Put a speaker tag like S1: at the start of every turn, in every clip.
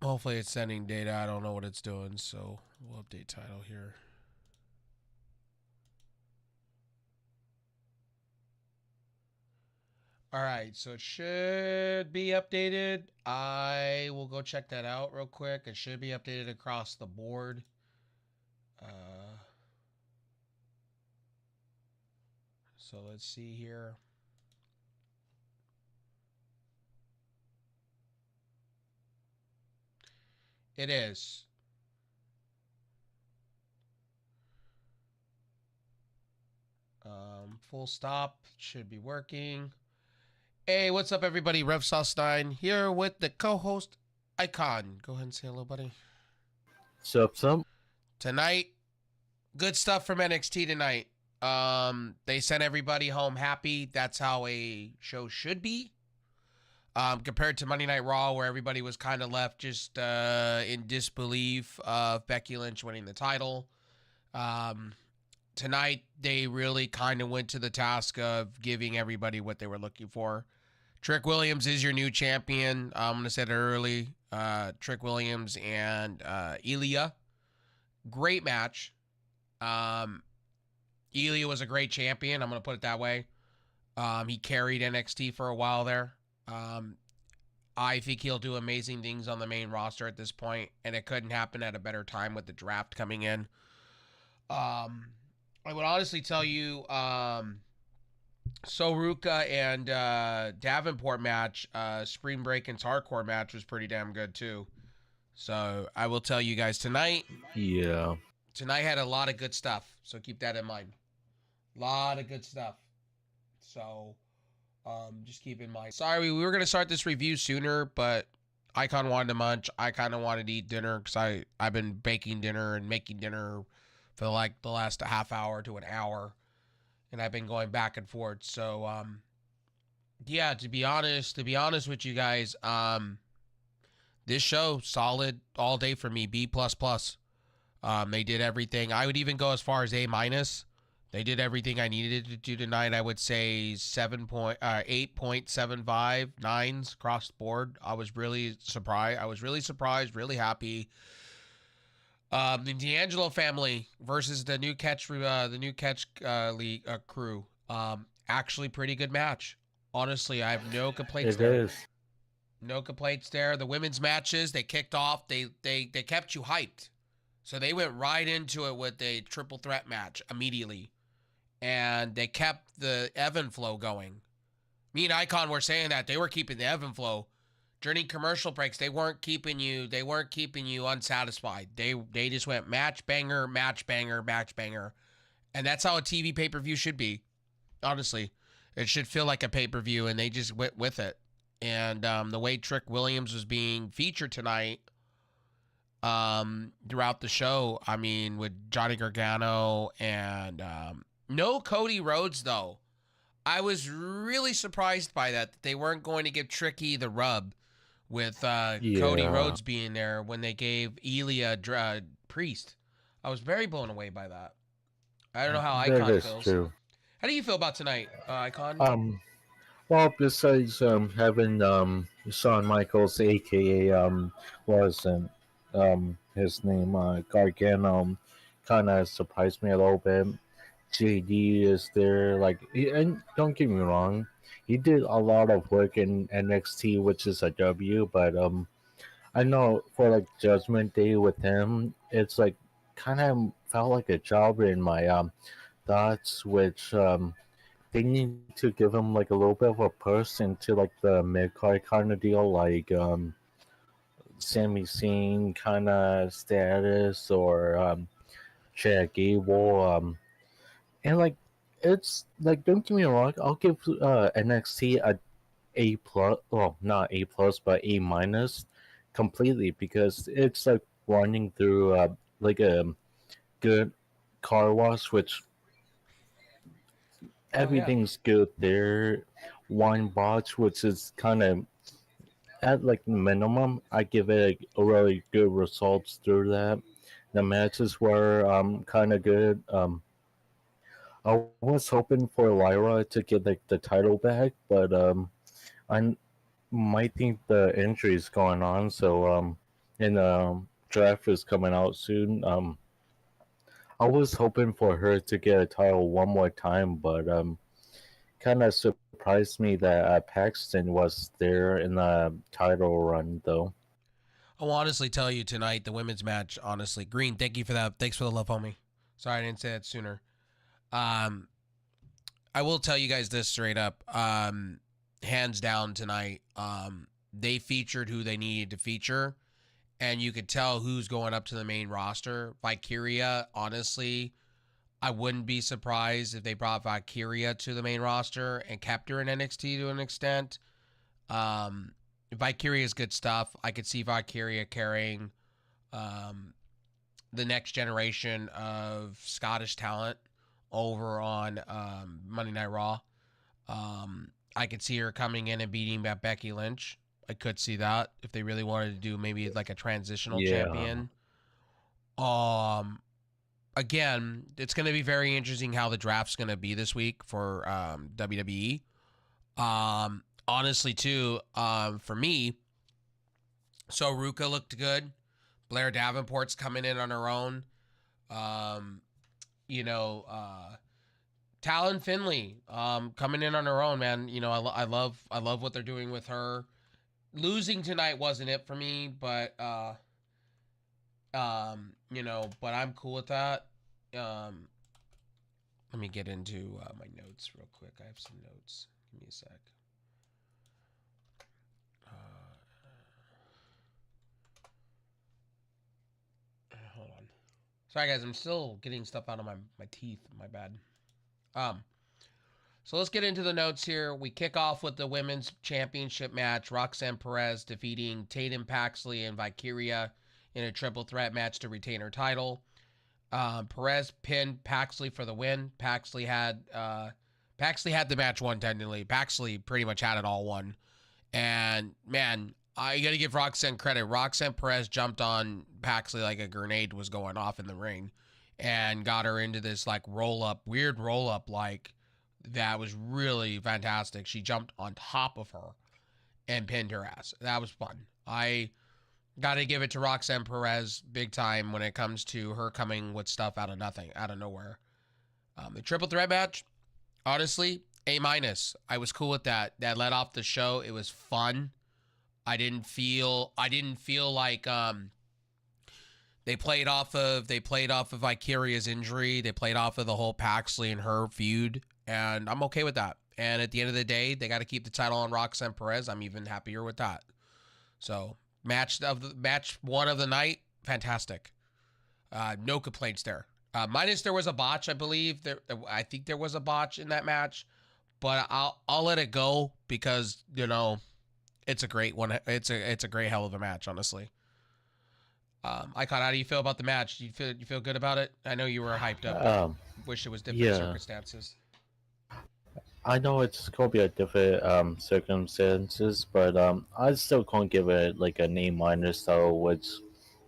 S1: Hopefully it's sending data. I don't know what it's doing, so we'll update title here. All right, so it should be updated. I will go check that out real quick. It should be updated across the board. So let's see here. It is. Full stop should be working. Hey, what's up, everybody? Rev Sauce9 here with the co-host Icon. Go ahead and say hello, buddy.
S2: Sup.
S1: Tonight, good stuff from NXT tonight. They sent everybody home happy. That's how a show should be. Compared to Monday Night Raw, where everybody was kind of left just in disbelief of Becky Lynch winning the title. Tonight, they really kind of went to the task of giving everybody what they were looking for. Trick Williams is your new champion. I'm going to say it early. Trick Williams and Ilya. Great match. Ilya was a great champion. I'm going to put it that way. He carried NXT for a while there. I think he'll do amazing things on the main roster at this point, and it couldn't happen at a better time with the draft coming in. I would honestly tell you, Soruka and Davenport match, Spring Breakin's hardcore match was pretty damn good too. So I will tell you guys tonight.
S2: Yeah.
S1: Tonight had a lot of good stuff, so keep that in mind. A lot of good stuff. So just keep in mind. Sorry, we were going to start this review sooner, but Icon wanted to munch. I kind of wanted to eat dinner because I've been baking dinner and making dinner for like the last half hour to an hour. And I've been going back and forth. So, yeah, to be honest with you guys, this show, solid all day for me, B++. They did everything. I would even go as far as A-. They did everything I needed to do tonight. I would say 8.75, 9s across the board. I was really surprised. Really happy. The D'Angelo family versus the new catch league crew. Actually, pretty good match. Honestly, I have no complaints there.
S2: It is.
S1: No complaints there. The women's matches, they kicked off. They kept you hyped. So they went right into it with a triple threat match immediately. And they kept the ebb and flow going. Me and Icon were saying that they were keeping the ebb and flow. During commercial breaks, they weren't keeping you unsatisfied. They just went match banger, match banger, match banger. And that's how a TV pay-per-view should be. Honestly. It should feel like a pay-per-view, and they just went with it. And the way Trick Williams was being featured tonight throughout the show, I mean, with Johnny Gargano and no Cody Rhodes, though. I was really surprised by that they weren't going to give Tricky the rub with Cody Rhodes being there when they gave Ilya Priest. I was very blown away by that. I don't know how Icon feels. True. How do you feel about tonight, Icon?
S2: Well, besides having Shawn Michaels, aka wasn't his name Gargano, kind of surprised me a little bit. JD is there, and don't get me wrong, he did a lot of work in NXT, which is a W, but I know for Judgment Day with him, it's kind of felt like a job in my thoughts, which they need to give him a little bit of a push into the mid card kind of deal, Sami Zayn kind of status or Chad Gable, and it's don't get me wrong, I'll give NXT A plus, well not A plus but A minus completely, because it's running through a good car wash, which everything's good there. One botch, which is kind of at minimum, I give it a really good results through that. The matches were kind of good. I was hoping for Lyra to get the title back, but I might think the injury is going on, so and draft is coming out soon. I was hoping for her to get a title one more time, but kind of surprised me that Paxton was there in the title run though.
S1: I'll honestly tell you tonight, the women's match, honestly. Green, thank you for that. Thanks for the love, homie. Sorry I didn't say that sooner. Um, I will tell you guys this straight up. Hands down tonight, they featured who they needed to feature, and you could tell who's going up to the main roster. Valkyria, honestly, I wouldn't be surprised if they brought Valkyria to the main roster and kept her in NXT to an extent. Valkyria is good stuff. I could see Valkyria carrying the next generation of Scottish talent over on Monday Night Raw. I could see her coming in and beating Becky Lynch. I could see that if they really wanted to do maybe like a transitional champion. Again, it's going to be very interesting how the draft's going to be this week for WWE. Honestly, too, for me, so Ruka looked good. Blair Davenport's coming in on her own. Talon Finley coming in on her own, man. I love what they're doing with her. Losing tonight wasn't it for me, but but I'm cool with that. Let me get into my notes real quick. I have some notes. Give me a sec. Hold on. Sorry, guys. I'm still getting stuff out of my teeth. My bad. So let's get into the notes here. We kick off with the women's championship match. Roxanne Perez defeating Tatum Paxley and Valkyria in a triple threat match to retain her title. Perez pinned Paxley for the win. Paxley had the match won technically. Paxley pretty much had it all won. And man, I got to give Roxanne credit. Roxanne Perez jumped on Paxley like a grenade was going off in the ring and got her into this like weird roll up like that was really fantastic. She jumped on top of her and pinned her ass. That was fun. I got to give it to Roxanne Perez big time when it comes to her coming with stuff out of nothing, out of nowhere. The triple threat match, honestly, A-. I was cool with that. That led off the show. It was fun. I didn't feel like they played off of Valkyria's injury. They played off of the whole Paxley and her feud, and I'm okay with that. And at the end of the day, they got to keep the title on Roxanne Perez. I'm even happier with that. So match one of the night, fantastic. No complaints there. Minus there was a botch, I believe. I think there was a botch in that match, but I'll let it go because it's a great one. It's a great hell of a match, honestly. Icon, how do you feel about the match? You feel good about it? I know you were hyped up. Wish it was different circumstances.
S2: I know it's gonna be a different circumstances, but I still can't give it like an A-. So which,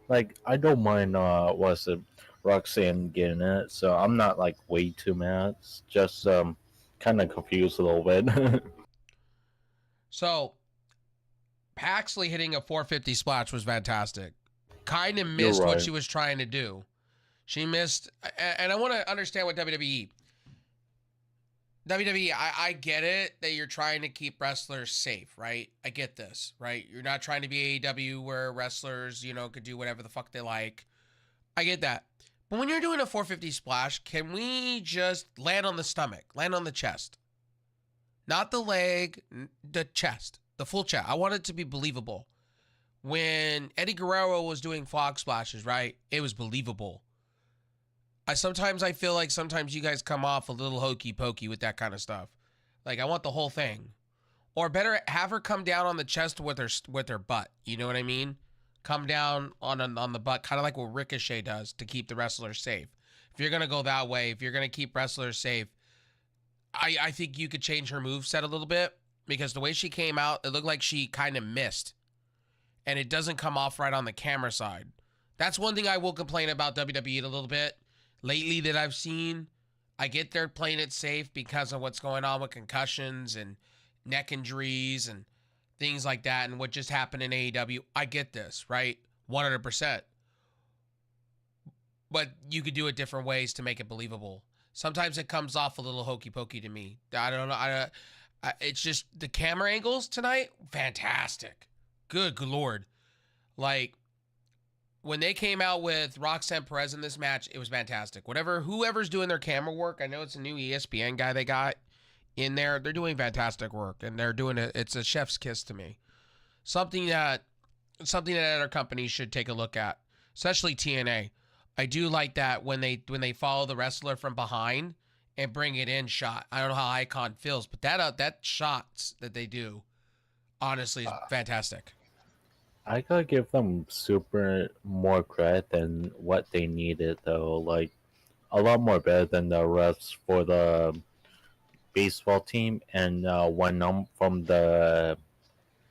S2: like, I don't mind was it Roxanne getting it, so I'm not like way too mad. It's just kind of confused a little bit.
S1: So Paxley hitting a 450 splash was fantastic. Kind of missed what she was trying to do. She missed, and I want to understand what WWE, I get it that you're trying to keep wrestlers safe, right? I get this, right? You're not trying to be AEW where wrestlers, could do whatever the fuck they like. I get that. But when you're doing a 450 splash, can we just land on the stomach, land on the chest? Not the leg, the chest, the full chest. I want it to be believable. When Eddie Guerrero was doing frog splashes, right? It was believable. I feel like sometimes you guys come off a little hokey pokey with that kind of stuff. Like, I want the whole thing. Or better, have her come down on the chest with her butt. You know what I mean? Come down on the butt, kind of like what Ricochet does to keep the wrestler safe. If you're going to go that way, if you're going to keep wrestlers safe, I think you could change her moveset a little bit because the way she came out, it looked like she kind of missed. And it doesn't come off right on the camera side. That's one thing I will complain about WWE a little bit lately that I've seen. I get they're playing it safe because of what's going on with concussions and neck injuries and things like that and what just happened in AEW. I get this, right? 100%. But you could do it different ways to make it believable. Sometimes it comes off a little hokey pokey to me. I don't know. It's just the camera angles tonight, fantastic. Good lord. Like, when they came out with Roxanne Perez in this match, it was fantastic. Whoever's doing their camera work, I know it's a new ESPN guy they got in there. They're doing fantastic work, and they're doing it. It's a chef's kiss to me. Something that other companies should take a look at, especially TNA. I do like that when they follow the wrestler from behind and bring it in shot. I don't know how Icon feels, but that shots that they do, honestly, is fantastic.
S2: I gotta give them super more credit than what they needed, though. Like, a lot more better than the refs for the baseball team and one from the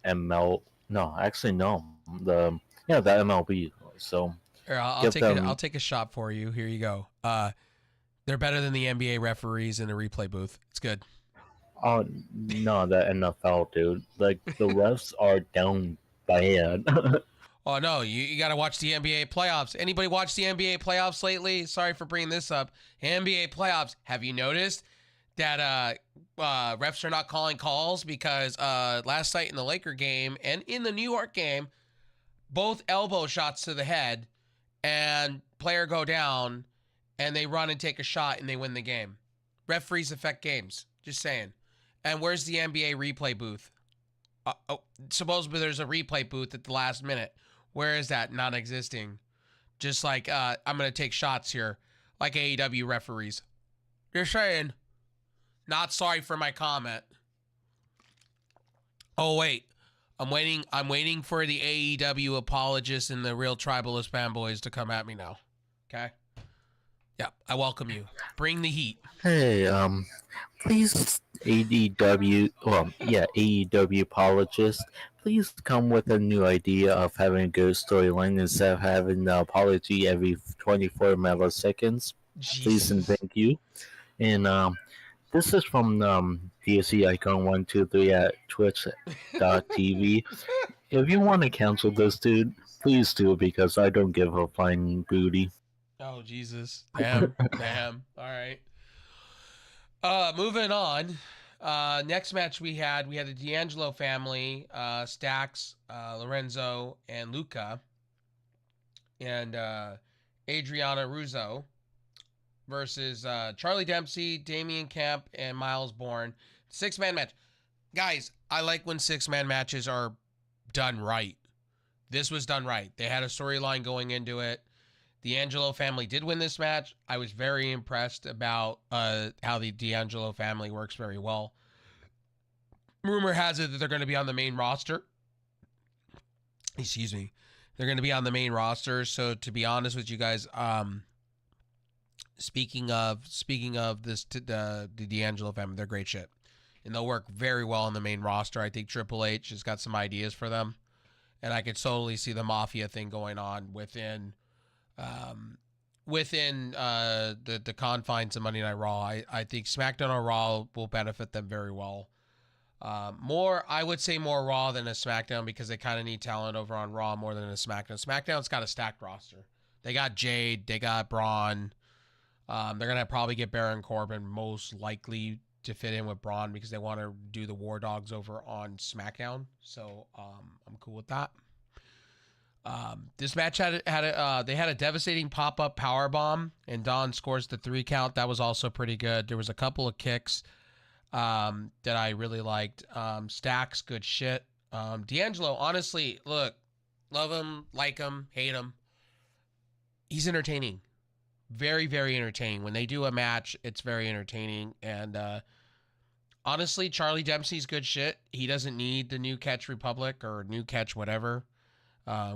S2: ML. No, actually, no. The MLB. So
S1: Here,
S2: give them.
S1: I'll take a shot for you. Here you go. They're better than the NBA referees in the replay booth. It's good.
S2: Oh no, the NFL, dude. Like the refs are down bad.
S1: Oh no, you got to watch the NBA playoffs. Anybody watch the NBA playoffs lately? Sorry for bringing this up. NBA playoffs. Have you noticed that refs are not calling calls because last night in the Laker game and in the New York game, both elbow shots to the head and player go down and they run and take a shot and they win the game. Referees affect games. Just saying. And where's the NBA replay booth? Supposedly there's a replay booth at the last minute. Where is that? Non-existing. Just like, I'm going to take shots here. Like AEW referees. Just saying. Not sorry for my comment. Oh, wait. I'm waiting for the AEW apologists and the real tribalist fanboys to come at me now. Okay? Yeah, I welcome you. Bring the heat.
S2: Hey, please, AEW apologist, please come with a new idea of having a good storyline instead of having the apology every 24 milliseconds. Please and
S1: Jesus.
S2: thank you. And this is from DSC Icon 123 at Twitch.tv. If you want to cancel this dude, please do it because I don't give a flying booty.
S1: Oh, Jesus. Damn. Damn. All right. Moving on. Next match we had the D'Angelo family, Stax, Lorenzo, and Luca, and Adriana Russo versus Charlie Dempsey, Damian Camp, and Miles Bourne. 6-man match. Guys, I like when 6-man matches are done right. This was done right. They had a storyline going into it. The D'Angelo family did win this match. I was very impressed about how the D'Angelo family works very well. Rumor has it that they're going to be on the main roster. Excuse me. They're going to be on the main roster. So to be honest with you guys, speaking of this, the D'Angelo family, they're great shit, and they'll work very well on the main roster. I think Triple H has got some ideas for them, and I could totally see the Mafia thing going on within the confines of Monday Night Raw. I think SmackDown or Raw will benefit them very well. I would say more Raw than a SmackDown because they kind of need talent over on Raw more than a SmackDown. SmackDown's got a stacked roster. They got Jade, they got Braun. They're gonna probably get Baron Corbin most likely to fit in with Braun because they want to do the War Dogs over on SmackDown. So I'm cool with that. This match had a devastating pop-up power bomb, and Don scores the 3 count. That was also pretty good. There was a couple of kicks that I really liked. Stacks, good shit. D'Angelo, honestly, look, love him, like him, hate him. He's entertaining. Very, very entertaining. When they do a match, it's very entertaining. And honestly, Charlie Dempsey's good shit. He doesn't need the New Catch Republic or New Catch whatever.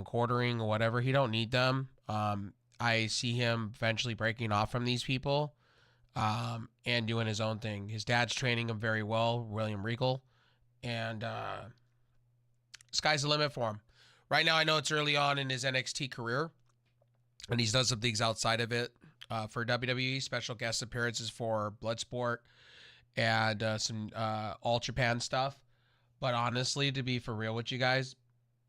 S1: Quartering or whatever. He don't need them. I see him eventually breaking off from these people and doing his own thing. His dad's training him very well, William Regal, and sky's the limit for him. Right now, I know it's early on in his NXT career, and he's done some things outside of it for WWE, special guest appearances for Bloodsport and some All Japan stuff. But honestly, to be for real with you guys,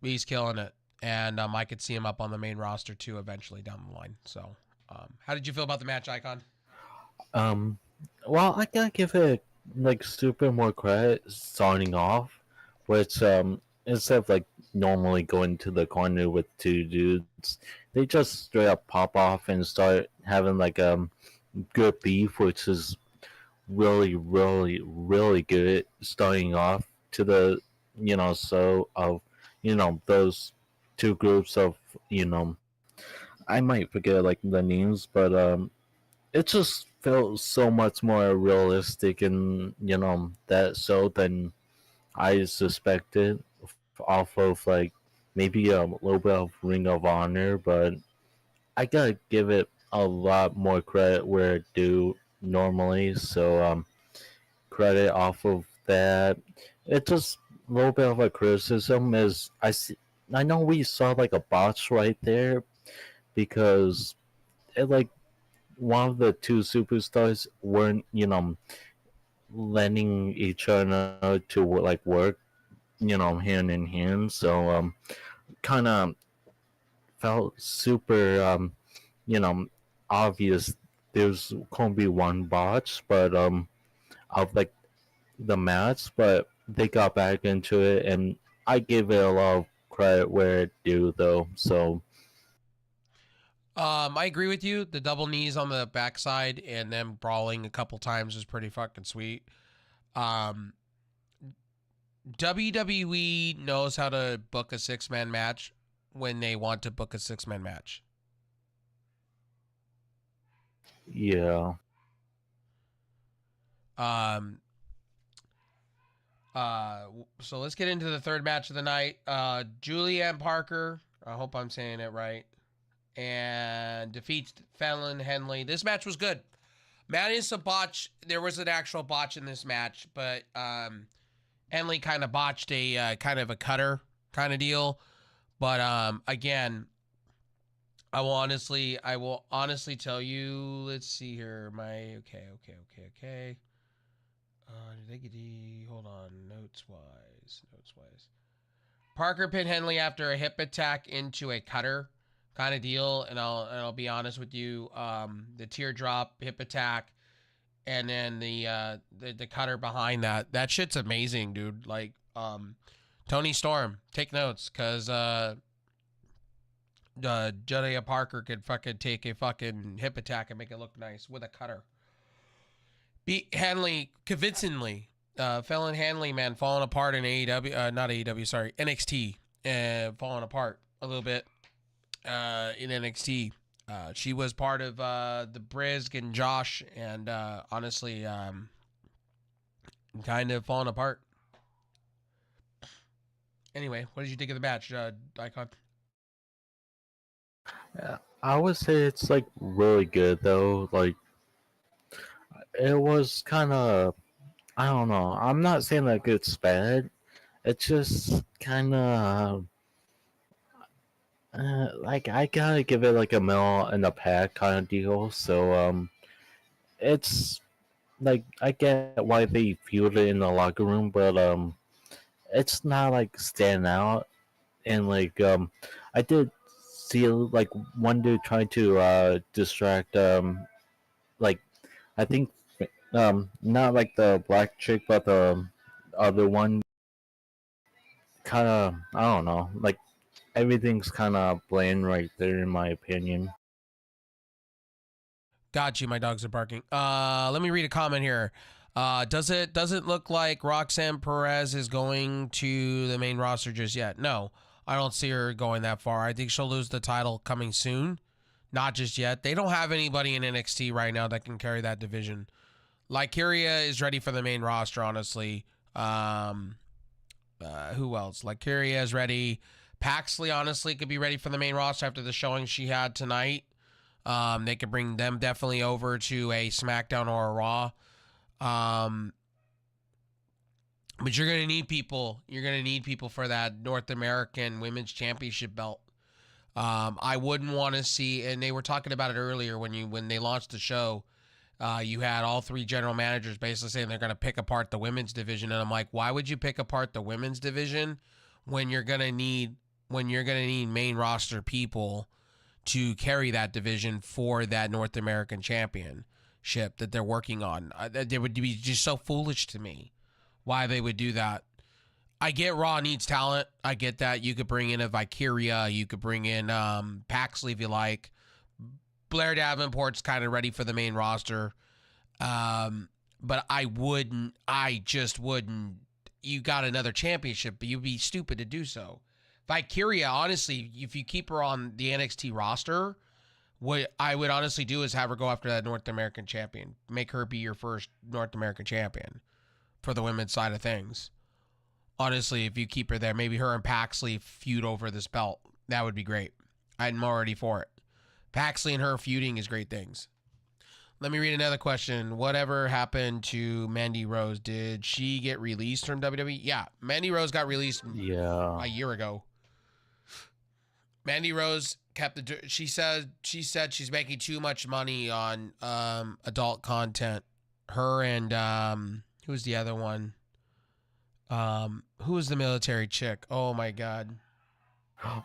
S1: he's killing it. and I could see him up on the main roster too eventually down the line. So, how did you feel about the match, Icon?
S2: Um, well, I gotta give it like super more credit starting off, which instead of like normally going to the corner with two dudes, they just straight up pop off and start having like good beef, which is really, really, really good starting off to the so of those two groups of I might forget like the names, but it just felt so much more realistic in that show than I suspected off of like maybe a little bit of Ring of Honor, but I gotta give it a lot more credit where it due normally. So credit off of that. It's just a little bit of a criticism is I see. I know we saw like a botch right there because it like one of the two superstars weren't letting each other to like work hand in hand. So kind of felt super you know obvious there's gonna be one botch, but of like the match, but they got back into it, and I give it a lot of credit where it due though. So
S1: I agree with you. The double knees on the backside and them brawling a couple times was pretty fucking sweet. Um, WWE knows how to book a 6-man match when they want to book a 6-man match.
S2: yeah,
S1: Um, so let's get into the third match of the night. Julianne Parker, I hope I'm saying it right, and defeats Fallon Henley. This match was good. Minus a botch. There was an actual botch in this match, but Henley kind of botched a kind of a cutter kind of deal. But again, I will honestly tell you. Let's see here. Okay. Hold on. Notes wise. Parker pinned Henley after a hip attack into a cutter kind of deal, and I'll be honest with you. The teardrop hip attack, and then the cutter behind that shit's amazing, dude. Like Tony Storm, take notes, cause Julia Parker could fucking take a fucking hip attack and make it look nice with a cutter. Beat Hanley convincingly. Fallon Hanley, man, falling apart in AEW, not AEW, sorry, NXT, falling apart a little bit in NXT. She was part of the Brizg and Josh, and honestly, kind of falling apart. Anyway, what did you think of the match, Icon?
S2: yeah. I would say it's like really good though. Like it was kind of I don't know. I'm not saying that it's bad. It's just kind of like I gotta give it like a middle and a pack kind of deal. So it's like I get why they feuded in the locker room, but it's not like standing out. And like I did see like one dude trying to distract like I think not like the black chick, but the other one. Kind of I don't know. Like everything's kind of bland right there in my opinion.
S1: Got you. My dogs are barking. Let me read a comment here. Doesn't look like Roxanne Perez is going to the main roster just yet. No, I don't see her going that far. I think she'll lose the title coming soon, not just yet. They don't have anybody in NXT right now that can carry that division. Lycaria is ready for the main roster, honestly. Who else? Lycaria is ready. Paxley, honestly, could be ready for the main roster after the showing she had tonight. They could bring them definitely over to a SmackDown or a Raw. But you're gonna need people. You're gonna need people for that North American Women's Championship belt. I wouldn't want to see, and they were talking about it earlier when they launched the show. You had all three general managers basically saying they're gonna pick apart the women's division, and I'm like, why would you pick apart the women's division when you're gonna need when you're going to need main roster people to carry that division for that North American championship that they're working on. They would be just so foolish to me why they would do that. I get Raw needs talent. I get that. You could bring in a Valkyria. You could bring in Paxley if you like. Blair Davenport's kind of ready for the main roster. But I just wouldn't. You got another championship, but you'd be stupid to do so. Valkyria, honestly, if you keep her on the NXT roster, what I would honestly do is have her go after that North American champion. Make her be your first North American champion for the women's side of things. Honestly, if you keep her there, maybe her and Paxley feud over this belt. That would be great. I'm already for it. Paxley and her feuding is great things. Let me read another question. Whatever happened to Mandy Rose? Did she get released from WWE? Yeah, Mandy Rose got released a year ago. Mandy Rose kept the. She said she's making too much money on adult content. Her and who's the other one? Who was the military chick? Oh my god.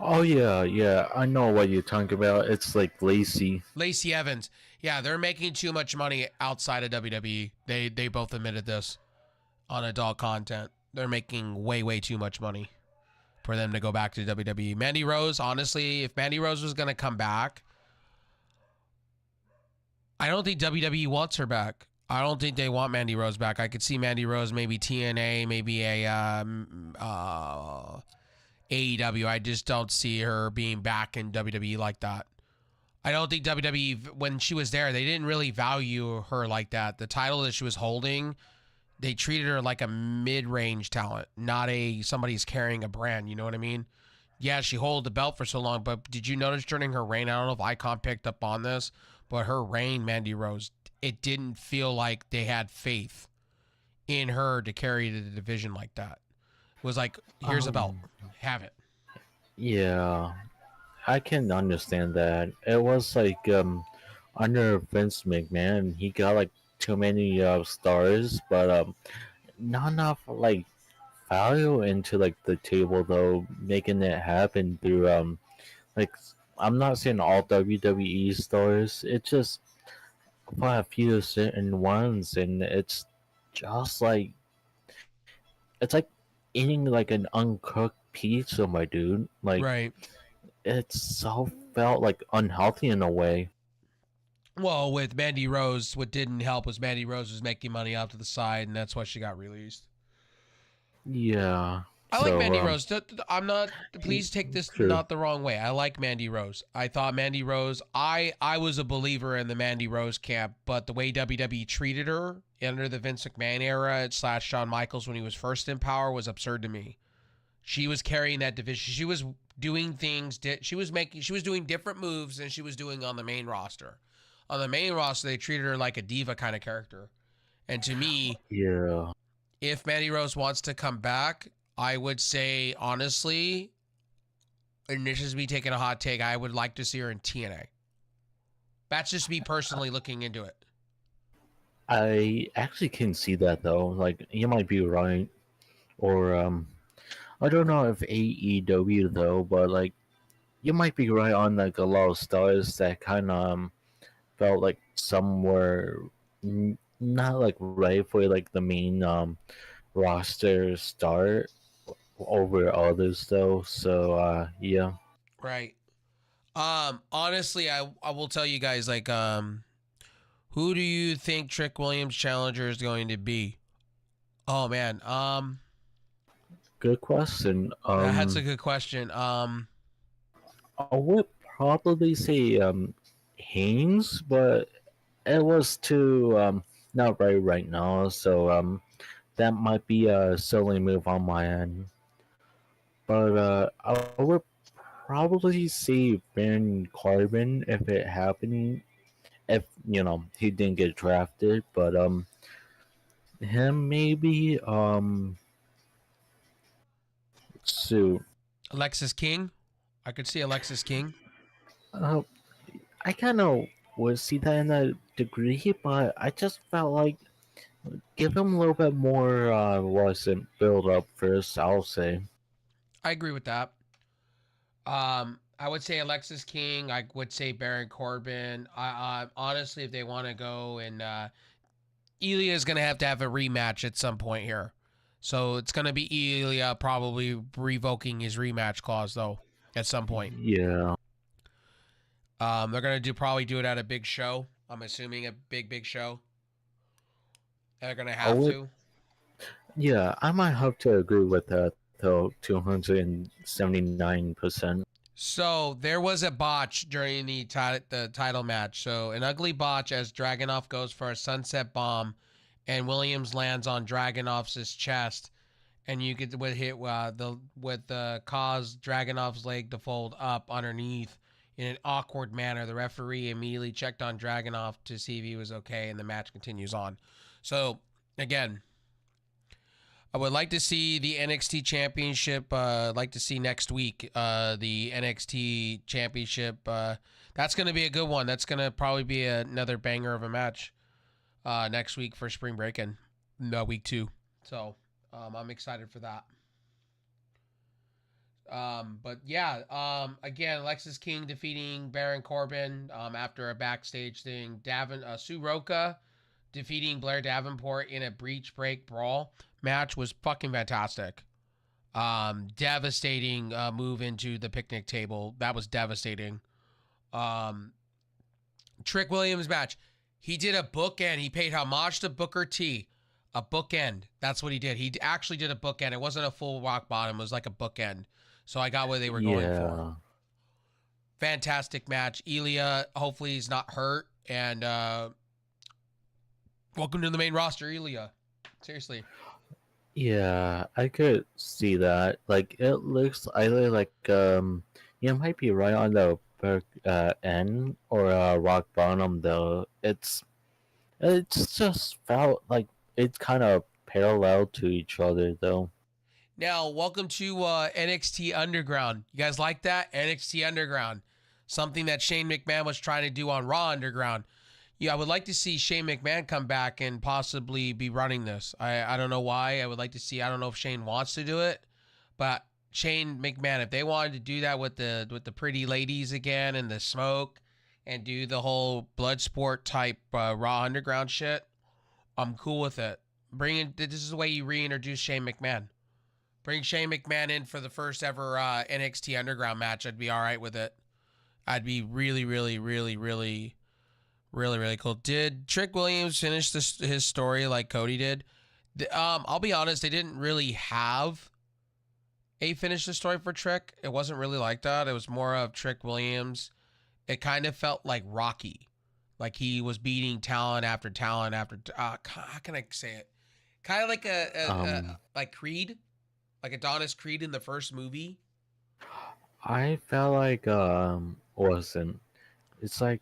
S2: Oh yeah, I know what you're talking about. It's like Lacey.
S1: Lacey Evans. Yeah, they're making too much money outside of WWE. They both admitted this on adult content. They're making way too much money for them to go back to WWE. Mandy Rose, honestly, if Mandy Rose was going to come back, I don't think WWE wants her back. I don't think they want Mandy Rose back. I could see Mandy Rose, maybe TNA, maybe a AEW. I just don't see her being back in WWE like that. I don't think WWE, when she was there, they didn't really value her like that. The title that she was holding, they treated her like a mid-range talent, not somebody who's carrying a brand. You know what I mean? Yeah, she held the belt for so long, but did you notice during her reign? I don't know if Icon picked up on this, but her reign, Mandy Rose, it didn't feel like they had faith in her to carry the division like that. It was like, here's a belt, have it.
S2: Yeah, I can understand that. It was like under Vince McMahon, he got like too many stars, but not enough like value into like the table though, making it happen through like I'm not saying all WWE stars. It's just quite a few certain ones, and it's just like it's like eating like an uncooked pizza, my dude. Like
S1: Right.
S2: it's so felt like unhealthy in a way.
S1: Well, with Mandy Rose, what didn't help was Mandy Rose was making money off to the side, and that's why she got released.
S2: Yeah.
S1: I like
S2: So
S1: Mandy Rose. I'm not. Please take this
S2: true.
S1: not the wrong way. I like Mandy Rose. I thought Mandy Rose. I was a believer in the Mandy Rose camp, but the way WWE treated her under the Vince McMahon era / Shawn Michaels when he was first in power was absurd to me. She was carrying that division. She was doing things. She was doing different moves than she was doing on the main roster. On the main roster, they treated her like a diva kind of character. And to me,
S2: Yeah.
S1: if Mandy Rose wants to come back, I would say, honestly, and this is me taking a hot take, I would like to see her in TNA. That's just me personally looking into it.
S2: I actually can see that though. Like you might be right. Or I don't know if AEW though, but like you might be right on like a lot of stars that kind of felt like some were not like right for like the main roster start over others though. So yeah.
S1: Right. Honestly, I will tell you guys, like, who do you think Trick Williams' challenger is going to be? Oh man,
S2: Good question.
S1: that's a good question.
S2: I would probably say Haynes, but it was too not right now. So that might be a silly move on my end. But I would probably say Ben Carbon if it happening. If he didn't get drafted, but him maybe Sue.
S1: Alexis King. I could see Alexis King.
S2: Uh, I kind of would see that in a degree, but I just felt like give him a little bit more wasn't build up first. I'll say.
S1: I agree with that. I would say Alexis King. I would say Baron Corbin. Honestly, if they want to go and Ilya is gonna have a rematch at some point here, so it's gonna be Ilya probably revoking his rematch clause though at some point.
S2: Yeah.
S1: They're gonna probably do it at a big show. I'm assuming a big show. They're gonna
S2: I
S1: have
S2: would.
S1: to.
S2: Yeah, I might have to agree with that though. 279%.
S1: So there was a botch during the title match. So an ugly botch as Dragunov goes for a sunset bomb, and Williams lands on Dragunov's chest, and you get with hit the cause Dragunov's leg to fold up underneath in an awkward manner. The referee immediately checked on Dragunov to see if he was okay, and the match continues on. So again, I would like to see the NXT Championship. Like to see next week the NXT Championship. That's going to be a good one. That's going to probably be another banger of a match next week for Spring Breakin', week 2. So I'm excited for that. But yeah, again, Alexis King defeating Baron Corbin after a backstage thing. Sue Roca defeating Blair Davenport in a breach break brawl match was fucking fantastic. Devastating move into the picnic table. That was devastating. Trick Williams match. He did a bookend. He paid homage to Booker T. A bookend. That's what he did. He actually did a bookend. It wasn't a full rock bottom. It was like a bookend. So I got what they were going for. Fantastic match. Ilya, hopefully he's not hurt. And welcome to the main roster, Ilya. Seriously.
S2: Yeah, I could see that. Like it looks either like you might be right on the end or rock bottom though. It's just felt like it's kind of parallel to each other though.
S1: Now, welcome to NXT Underground. You guys like that? NXT Underground. Something that Shane McMahon was trying to do on Raw Underground. Yeah, I would like to see Shane McMahon come back and possibly be running this. I don't know why. I would like to see. I don't know if Shane wants to do it, but Shane McMahon, if they wanted to do that with the pretty ladies again and the smoke, and do the whole blood sport type Raw Underground shit, I'm cool with it. This is the way you reintroduce Shane McMahon. Bring Shane McMahon in for the first ever NXT Underground match. I'd be all right with it. I'd be really, really, really, really, really, really cool. Did Trick Williams finish his story like Cody did? I'll be honest, they didn't really have a finish the story for Trick. It wasn't really like that. It was more of Trick Williams. It kind of felt like Rocky. Like he was beating talent after talent after. How can I say it? Kind of like like Creed. Like Adonis Creed in the first movie.
S2: I felt like wasn't. It's like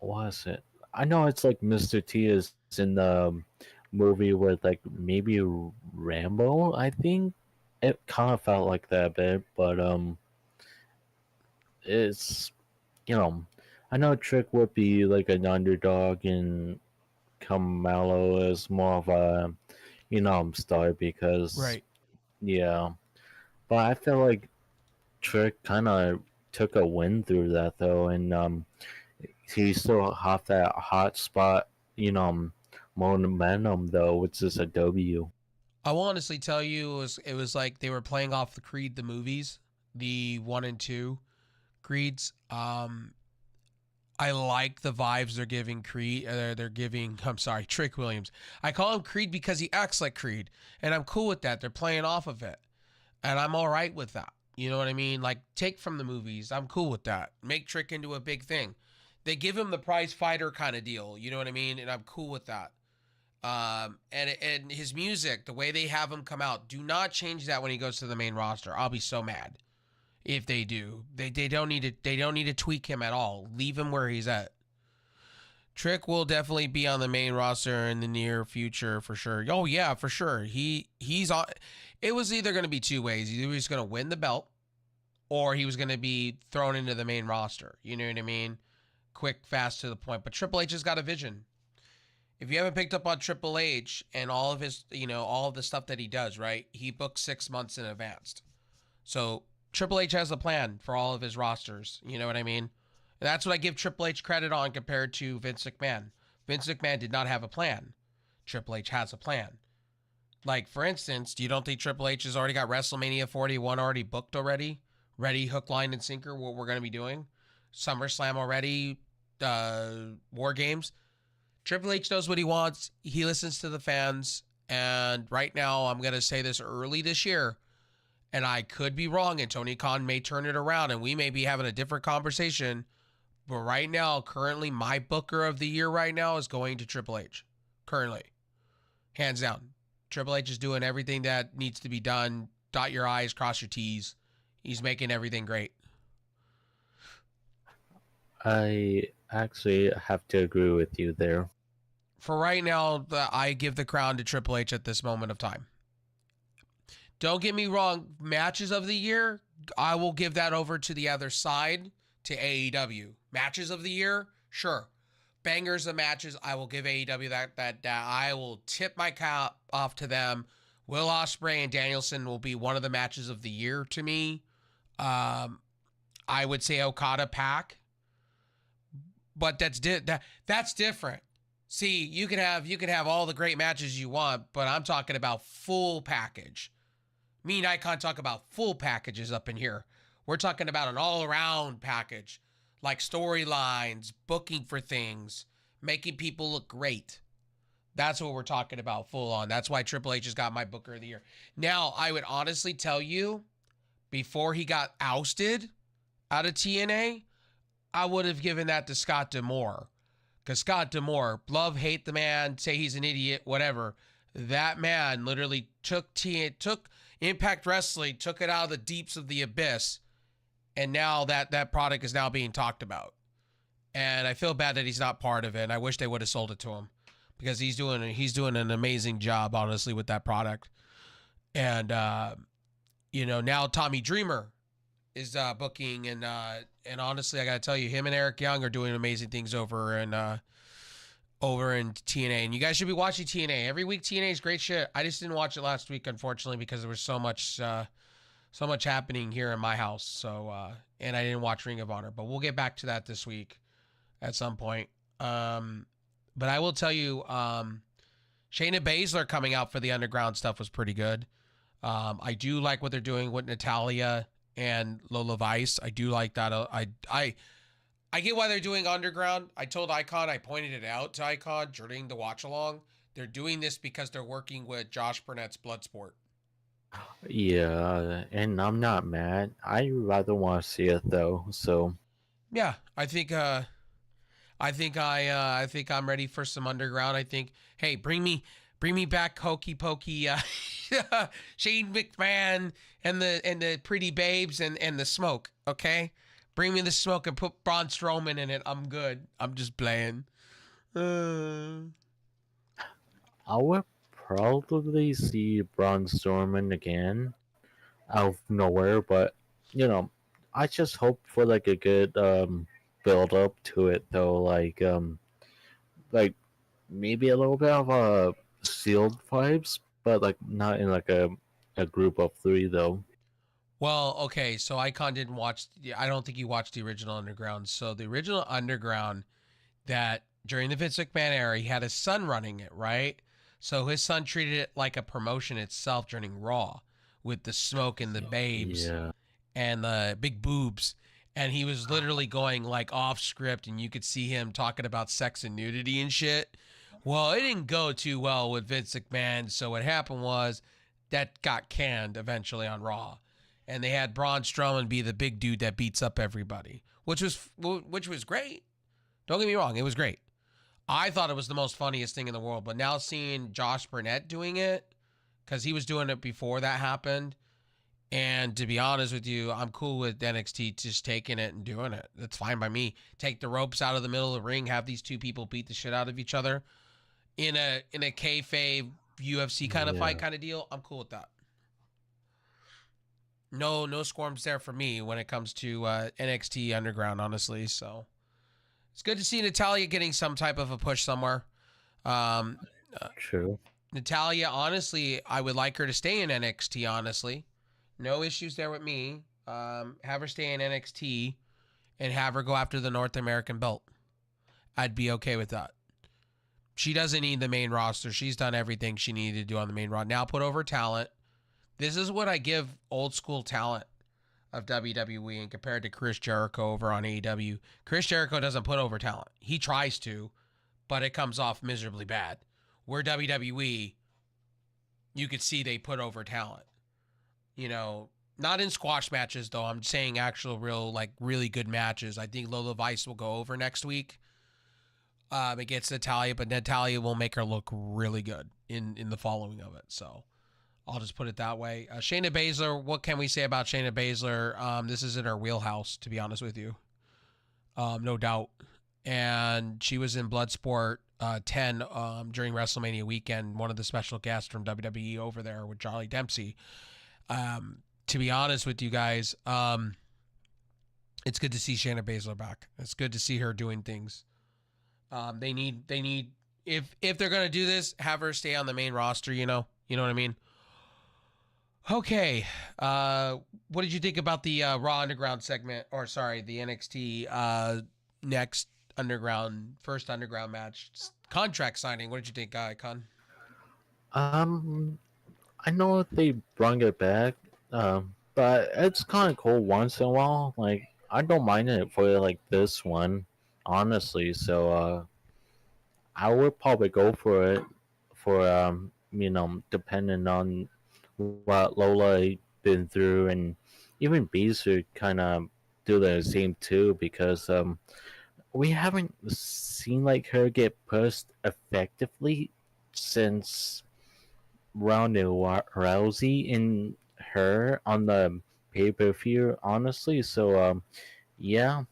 S2: was it? I know it's like Mr. T is in the movie with like maybe Rambo. I think it kind of felt like that a bit, but it's I know Trick would be like an underdog and Kamalo is more of a star because
S1: Right.
S2: yeah, but I feel like Trick kind of took a win through that though, and he still have that hot spot, momentum though, which is a W.
S1: I will honestly tell you, it was like they were playing off the Creed the movies, the 1 and 2 Creeds. I like the vibes they're giving Creed. They're giving. I'm sorry, Trick Williams. I call him Creed because he acts like Creed, and I'm cool with that. They're playing off of it, and I'm all right with that. You know what I mean? Like take from the movies. I'm cool with that. Make Trick into a big thing. They give him the prize fighter kind of deal. You know what I mean? And I'm cool with that. And his music, the way they have him come out, do not change that when he goes to the main roster. I'll be so mad if they do. They don't need to tweak him at all. Leave him where he's at. Trick will definitely be on the main roster in the near future for sure. Oh yeah, for sure. He's on. It was either going to be two ways. Either he was going to win the belt, or he was going to be thrown into the main roster. You know what I mean? Quick, fast, to the point. But Triple H has got a vision. If you haven't picked up on Triple H and all of his, all of the stuff that he does, right? He books 6 months in advance. So Triple H has a plan for all of his rosters. You know what I mean? And that's what I give Triple H credit on compared to Vince McMahon. Vince McMahon did not have a plan. Triple H has a plan. Like, for instance, you don't think Triple H has already got WrestleMania 41 already booked already? Ready, hook, line, and sinker, what we're going to be doing? SummerSlam already, War Games. Triple H knows what he wants. He listens to the fans. And right now, I'm going to say this early this year, and I could be wrong, and Tony Khan may turn it around, and we may be having a different conversation. But right now, currently, my booker of the year right now is going to Triple H. Currently. Hands down. Triple H is doing everything that needs to be done. Dot your I's, cross your T's. He's making everything great.
S2: I actually have to agree with you there.
S1: For right now, I give the crown to Triple H at this moment of time. Don't get me wrong. Matches of the year, I will give that over to the other side, to AEW. Matches of the year, sure. Bangers of matches, I will give AEW that I will tip my cap off to them. Will Ospreay and Danielson will be one of the matches of the year to me. I would say Okada Pac, but that's different. See, you can have all the great matches you want, but I'm talking about full package. Me and Icon talk about full packages up in here. We're talking about an all-around package, like storylines, booking for things, making people look great. That's what we're talking about full on. That's why Triple H has got my booker of the year. Now, I would honestly tell you, before he got ousted out of TNA, I would have given that to Scott D'Amore. Because Scott D'Amore, love, hate the man, say he's an idiot, whatever. That man literally took Impact Wrestling, took it out of the deeps of the abyss, and now that product is now being talked about. And I feel bad that he's not part of it. And I wish they would have sold it to him, because he's doing an amazing job, honestly, with that product. And now Tommy Dreamer is booking, and honestly, I gotta tell you, him and Eric Young are doing amazing things over in TNA. And you guys should be watching TNA every week. TNA is great shit. I just didn't watch it last week, unfortunately, because there was so much happening here in my house. So and I didn't watch Ring of Honor, but we'll get back to that this week at some point. But I will tell you, Shayna Baszler coming out for the Underground stuff was pretty good. I do like what they're doing with Natalia and Lola Vice. I do like that. I get why they're doing Underground. I told Icon, I pointed it out to Icon during the watch along. They're doing this because they're working with Josh Burnett's Bloodsport.
S2: Yeah, and I'm not mad. I rather want to see it though. So
S1: yeah, I think I'm ready for some Underground. I think, hey, bring me back Hokey Pokey, Shane McMahon and the pretty babes and the smoke. Okay, bring me the smoke and put Braun Strowman in it. I'm good. I'm just playing.
S2: I would probably see Braun Strowman again out of nowhere, but I just hope for like a good build up to it though, like maybe a little bit of sealed vibes, but like not in like a group of three though.
S1: Well, okay, so Icon didn't watch. I don't think he watched the original Underground. So the original Underground, that during the Vince McMahon era, he had his son running it, right? So his son treated it like a promotion itself during Raw, with the smoke and the babes and the big boobs. And he was literally going like off script, and you could see him talking about sex and nudity and shit. Well, it didn't go too well with Vince McMahon. So what happened was that got canned eventually on Raw. And they had Braun Strowman be the big dude that beats up everybody, which was great. Don't get me wrong, it was great. I thought it was the most funniest thing in the world. But now seeing Josh Burnett doing it, because he was doing it before that happened, and to be honest with you, I'm cool with NXT just taking it and doing it. That's fine by me. Take the ropes out of the middle of the ring, have these two people beat the shit out of each other in a kayfabe UFC kind of fight kind of deal. I'm cool with that. No squirms there for me when it comes to NXT Underground, honestly. So it's good to see Natalia getting some type of a push somewhere.
S2: True.
S1: Natalia, honestly, I would like her to stay in NXT, honestly. No issues there with me. Have her stay in NXT and have her go after the North American belt. I'd be okay with that. She doesn't need the main roster. She's done everything she needed to do on the main roster. Now put over talent. This is what I give old school talent of WWE and compared to Chris Jericho over on AEW. Chris Jericho doesn't put over talent. He tries to, but it comes off miserably bad. Where WWE, you could see they put over talent. You know, not in squash matches though. I'm saying actual real, like really good matches. I think Lola Vice will go over next week. Against Natalia, but Natalia will make her look really good in the following of it. So I'll just put it that way. Shayna Baszler, what can we say about Shayna Baszler? This is in her wheelhouse, to be honest with you. No doubt. And she was in Bloodsport 10 during WrestleMania weekend, one of the special guests from WWE over there with Charlie Dempsey. To be honest with you guys, it's good to see Shayna Baszler back. It's good to see her doing things. They need if they're gonna do this, have her stay on the main roster. You know what I mean. Okay, what did you think about the Raw Underground segment, or sorry, the NXT next first underground match contract signing? What did you think, Icon?
S2: I know they brought it back, but it's kind of cool once in a while. Like I don't mind it for like this one, honestly. So I would probably go for it for depending on what Lola been through, and even Beezer kind of do the same too, because we haven't seen like her get pushed effectively since Ronda Rousey in her on the pay-per-view, honestly. So yeah.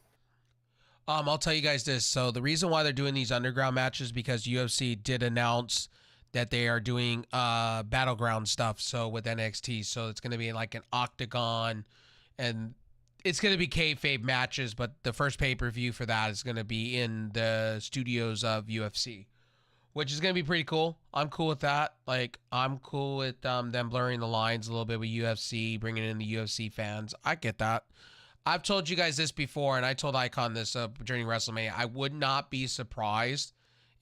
S1: I'll tell you guys this. So the reason why they're doing these underground matches because UFC did announce that they are doing battleground stuff. So with NXT, so it's going to be like an octagon, and it's going to be kayfabe matches. But the first pay-per-view for that is going to be in the studios of UFC, which is going to be pretty cool. I'm cool with that. Like, I'm cool with them blurring the lines a little bit with UFC, bringing in the UFC fans. I get that. I've told you guys this before, and I told Icon this during WrestleMania. I would not be surprised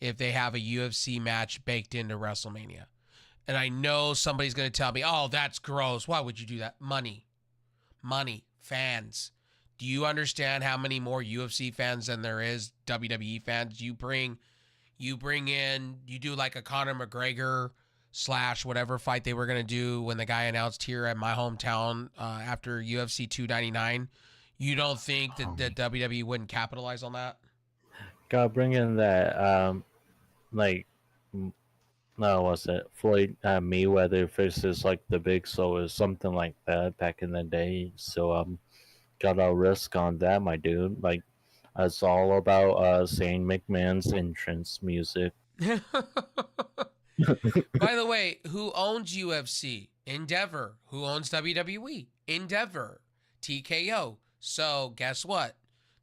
S1: if they have a UFC match baked into WrestleMania. And I know somebody's going to tell me, oh, that's gross. Why would you do that? Money, fans. Do you understand how many more UFC fans than there is WWE fans? You do like a Conor McGregor / whatever fight they were going to do when the guy announced here at my hometown after UFC 299. You don't think that WWE wouldn't capitalize on that?
S2: Gotta bring in that like no, was it Floyd Mayweather versus like the Big Show or something like that back in the day. So got a risk on that, my dude. Like it's all about Shane McMahon's entrance music.
S1: By the way, who owns UFC? Endeavor. Who owns WWE? Endeavor. TKO. So guess what?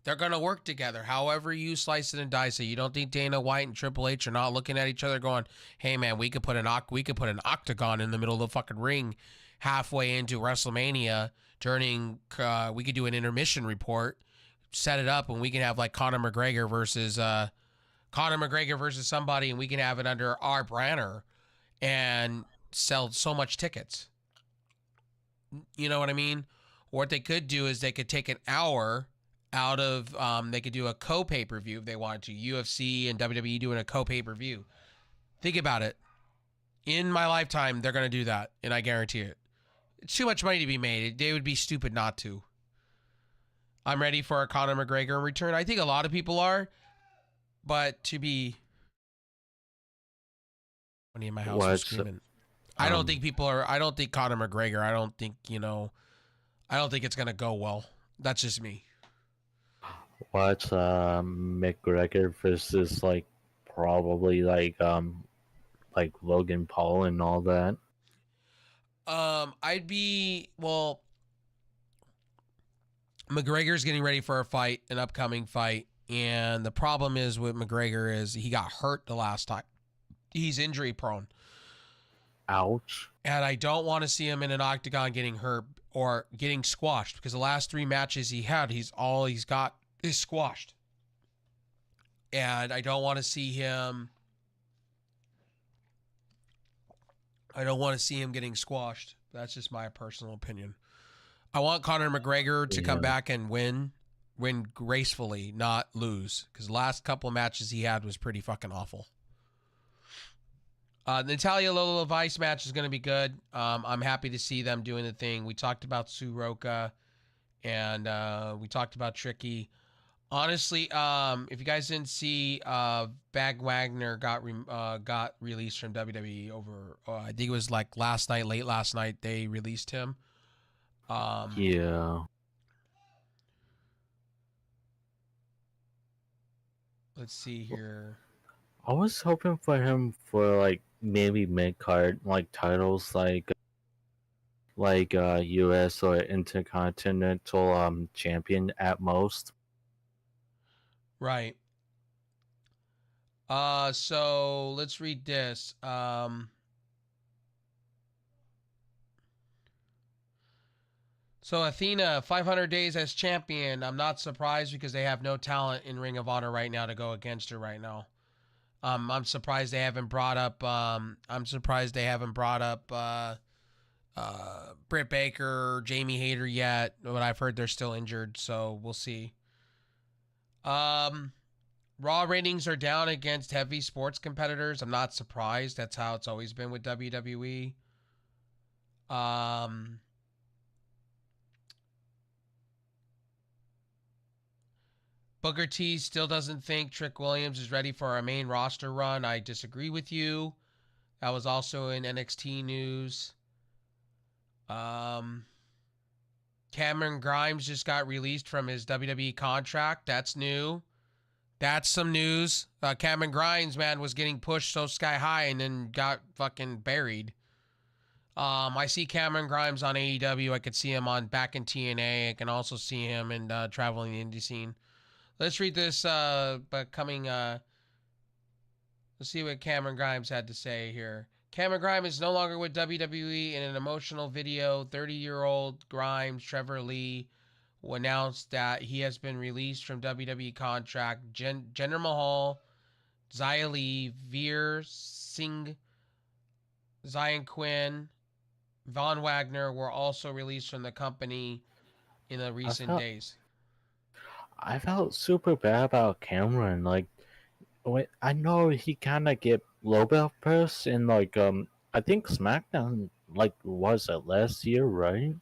S1: They're gonna work together. However you slice it and dice it. You don't think Dana White and Triple H are not looking at each other, going, "Hey man, we could put an octagon in the middle of the fucking ring, halfway into WrestleMania. We could do an intermission report, set it up, and we can have like Conor McGregor versus somebody, and we can have it under our banner and sell so much tickets." You know what I mean? Or what they could do is they could take an hour out of, they could do a co-pay-per-view if they wanted to. UFC and WWE doing a co-pay-per-view. Think about it. In my lifetime, they're going to do that, and I guarantee it. It's too much money to be made. They would be stupid not to. I'm ready for a Conor McGregor in return. I think a lot of people are, but to be... Somebody in my house is screaming. I don't think people are... I don't think Conor McGregor, I don't think it's going to go well. That's just me.
S2: Watch McGregor versus like probably like Logan Paul and all that.
S1: McGregor's getting ready for an upcoming fight, and the problem is with McGregor is he got hurt the last time. He's injury prone.
S2: Ouch.
S1: And I don't want to see him in an octagon getting hurt or getting squashed, because the last 3 matches he had, all he's got is squashed. And I don't want to see him getting squashed. That's just my personal opinion. I want Conor McGregor to come back and win gracefully, not lose, because the last couple of matches he had was pretty fucking awful. Natalia Lola Vice match is going to be good. I'm happy to see them doing the thing. We talked about Suroka, and we talked about Tricky. Honestly, if you guys didn't see, Bag Wagner got released from WWE over. I think it was like late last night. They released him.
S2: Yeah.
S1: Let's see here.
S2: I was hoping for him for like maybe mid card like titles like US or Intercontinental champion at most.
S1: Right. So let's read this. So Athena, 500 days as champion. I'm not surprised because they have no talent in Ring of Honor right now to go against her right now. I'm surprised they haven't brought up. Britt Baker, Jamie Hayter yet, but I've heard they're still injured, so we'll see. Raw ratings are down against heavy sports competitors. I'm not surprised. That's how it's always been with WWE. Booker T still doesn't think Trick Williams is ready for a main roster run. I disagree with you. That was also in NXT news. Cameron Grimes just got released from his WWE contract. That's new. That's some news. Cameron Grimes, man, was getting pushed so sky high and then got fucking buried. I see Cameron Grimes on AEW. I could see him back in TNA. I can also see him in traveling the indie scene. Let's read this. Let's see what Cameron Grimes had to say here. Cameron Grimes is no longer with WWE. In an emotional video, 30-year-old Grimes, Trevor Lee, announced that he has been released from WWE contract. Jinder Mahal, Xia Li, Veer Singh, Zion Quinn, Von Wagner were also released from the company in the recent days.
S2: I felt super bad about Cameron. Like, I know he kind of get low belt press in like I think SmackDown like was it last year, right?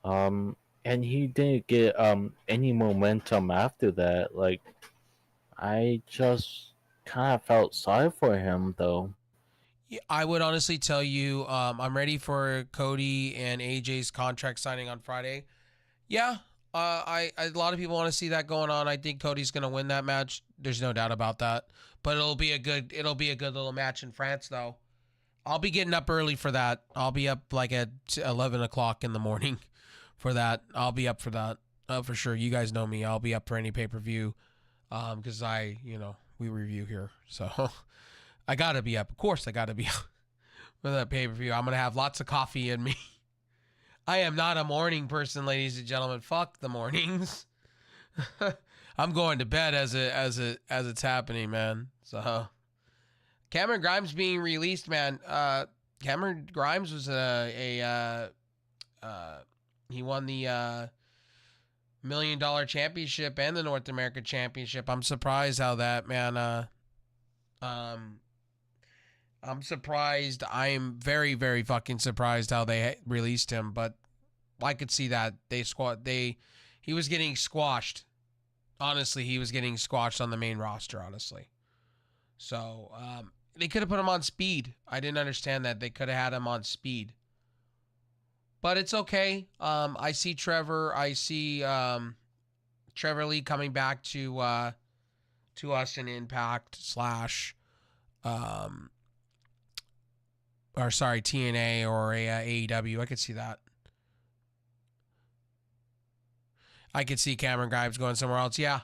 S2: And he didn't get any momentum after that. Like, I just kind of felt sorry for him though.
S1: I would honestly tell you, I'm ready for Cody and AJ's contract signing on Friday. Yeah, a lot of people want to see that going on. I think Cody's gonna win that match. There's no doubt about that. But it'll be a good little match in France, though. I'll be getting up early for that. I'll be up like at 11 o'clock in the morning for that. I'll be up for that for sure. You guys know me. I'll be up for any pay-per-view because we review here, so I gotta be up. Of course, I gotta be up for that pay-per-view. I'm gonna have lots of coffee in me. I am not a morning person, ladies and gentlemen. Fuck the mornings. I'm going to bed as it's happening, man. So Cameron Grimes being released, man. Cameron Grimes was he won the $1 million championship and the North American championship. I'm surprised how that, man. I'm surprised. I am very, very fucking surprised how they released him, but I could see that he was getting squashed. Honestly, he was getting squashed on the main roster, honestly. So, they could have put him on speed. I didn't understand that. They could have had him on speed. But it's okay. I see Trevor Lee coming back to us in Impact TNA or AEW. I could see that. I could see Cameron Grimes going somewhere else. Yeah.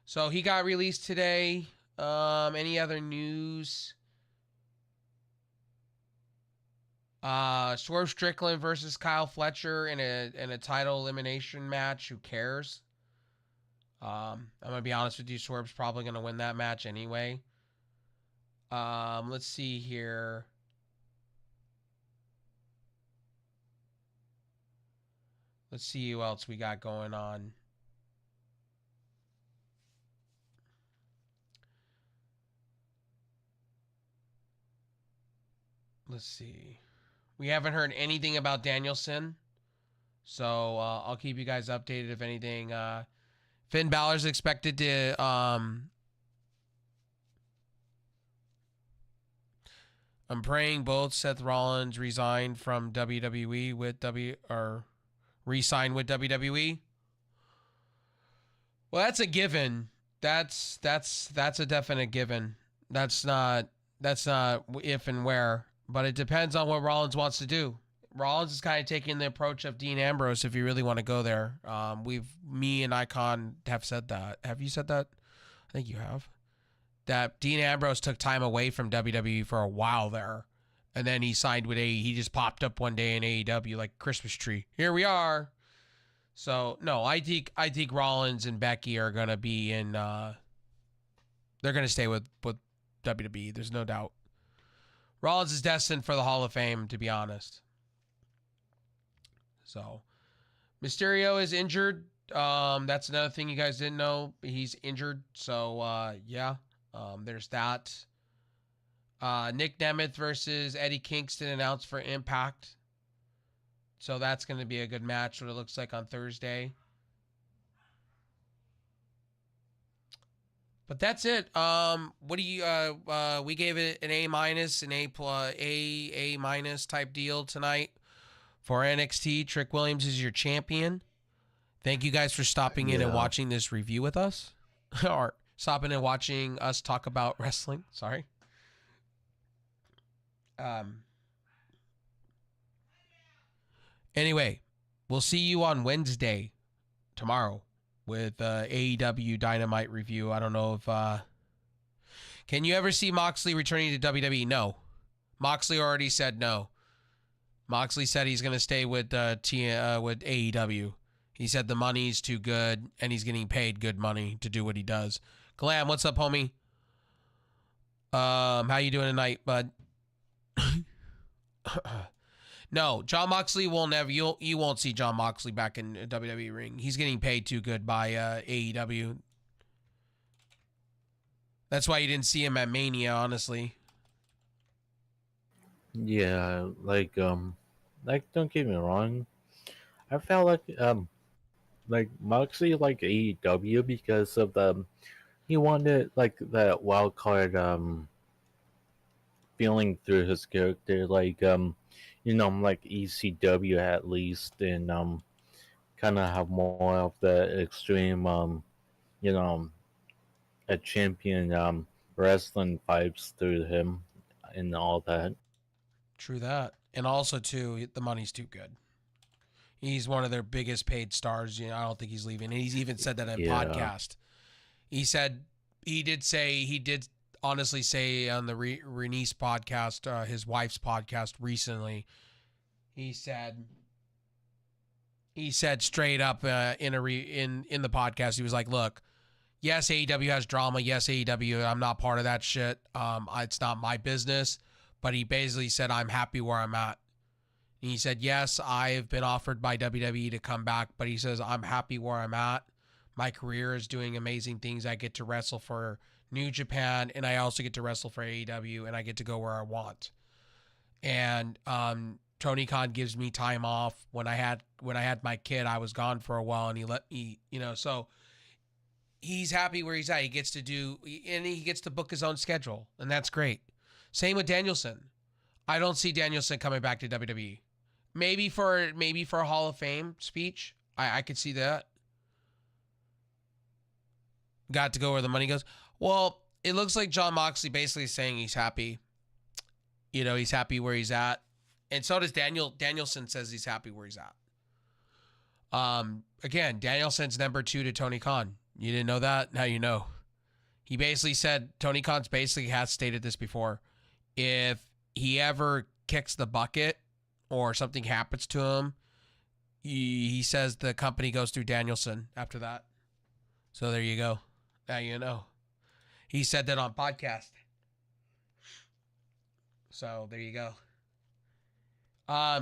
S1: So he got released today. Any other news? Swerve Strickland versus Kyle Fletcher in a title elimination match. Who cares? I'm gonna be honest with you. Swerve's probably gonna win that match anyway. Let's see here. Let's see who else we got going on. Let's see. We haven't heard anything about Danielson, so I'll keep you guys updated if anything. Finn Balor's expected to. I'm praying both Seth Rollins resigned from WWE with or re-signed with WWE. Well, that's a given. That's a definite given. That's not if and where, but it depends on what Rollins wants to do. Rollins is kind of taking the approach of Dean Ambrose if you really want to go there. Me and Icon have said that. Have you said that? I think you have. That Dean Ambrose took time away from WWE for a while there, and then he signed with AEW. He just popped up one day in AEW like a Christmas tree. Here we are. So no, I think Rollins and Becky are gonna be in. They're gonna stay with WWE. There's no doubt. Rollins is destined for the Hall of Fame, to be honest. So, Mysterio is injured. That's another thing you guys didn't know. He's injured. So, yeah. There's that. Nick Nemeth versus Eddie Kingston announced for Impact. So that's going to be a good match, what it looks like on Thursday. But that's it. What do you we gave it an A-, an A+ type deal tonight for NXT. Trick Williams is your champion. Thank you guys for stopping in and watching this review with us. Or stopping and watching us talk about wrestling. Sorry. Anyway, we'll see you on Wednesday, tomorrow, with AEW Dynamite review. I don't know if... Can you ever see Moxley returning to WWE? No. Moxley already said no. Moxley said he's going to stay with AEW. He said the money's too good, and he's getting paid good money to do what he does. Glam, what's up, homie? How you doing tonight, bud? No, John Moxley will never. You won't see John Moxley back in a WWE ring. He's getting paid too good by AEW. That's why you didn't see him at Mania, honestly.
S2: Yeah, like don't get me wrong. I felt like Moxley like AEW because of he wanted like that wild card feeling through his character, like like ECW at least, and kind of have more of the extreme a champion wrestling vibes through him and all that.
S1: True that, and also too, the money's too good. He's one of their biggest paid stars. You know, I don't think he's leaving. And he's even said that in podcast. He said he did honestly say on the Renice podcast, his wife's podcast recently. He said straight up in the podcast, he was like, "Look, yes, AEW has drama. Yes, AEW, I'm not part of that shit. It's not my business." But he basically said, "I'm happy where I'm at." And he said, "Yes, I've been offered by WWE to come back, but he says, I'm happy where I'm at. My career is doing amazing things. I get to wrestle for New Japan, and I also get to wrestle for AEW, and I get to go where I want. And Tony Khan gives me time off. When I had my kid, I was gone for a while, and he let me, so he's happy where he's at. He gets to do, and he gets to book his own schedule, and that's great. Same with Danielson. I don't see Danielson coming back to WWE. Maybe for a Hall of Fame speech. I could see that. Got to go where the money goes. Well, it looks like John Moxley basically saying he's happy. He's happy where he's at. And so does Danielson says he's happy where he's at. Again, Danielson's number 2 to Tony Khan. You didn't know that? Now you know. He basically said, Tony Khan's basically has stated this before. If he ever kicks the bucket or something happens to him, he says the company goes through Danielson after that. So there you go. Now you know. He said that on podcast. So there you go.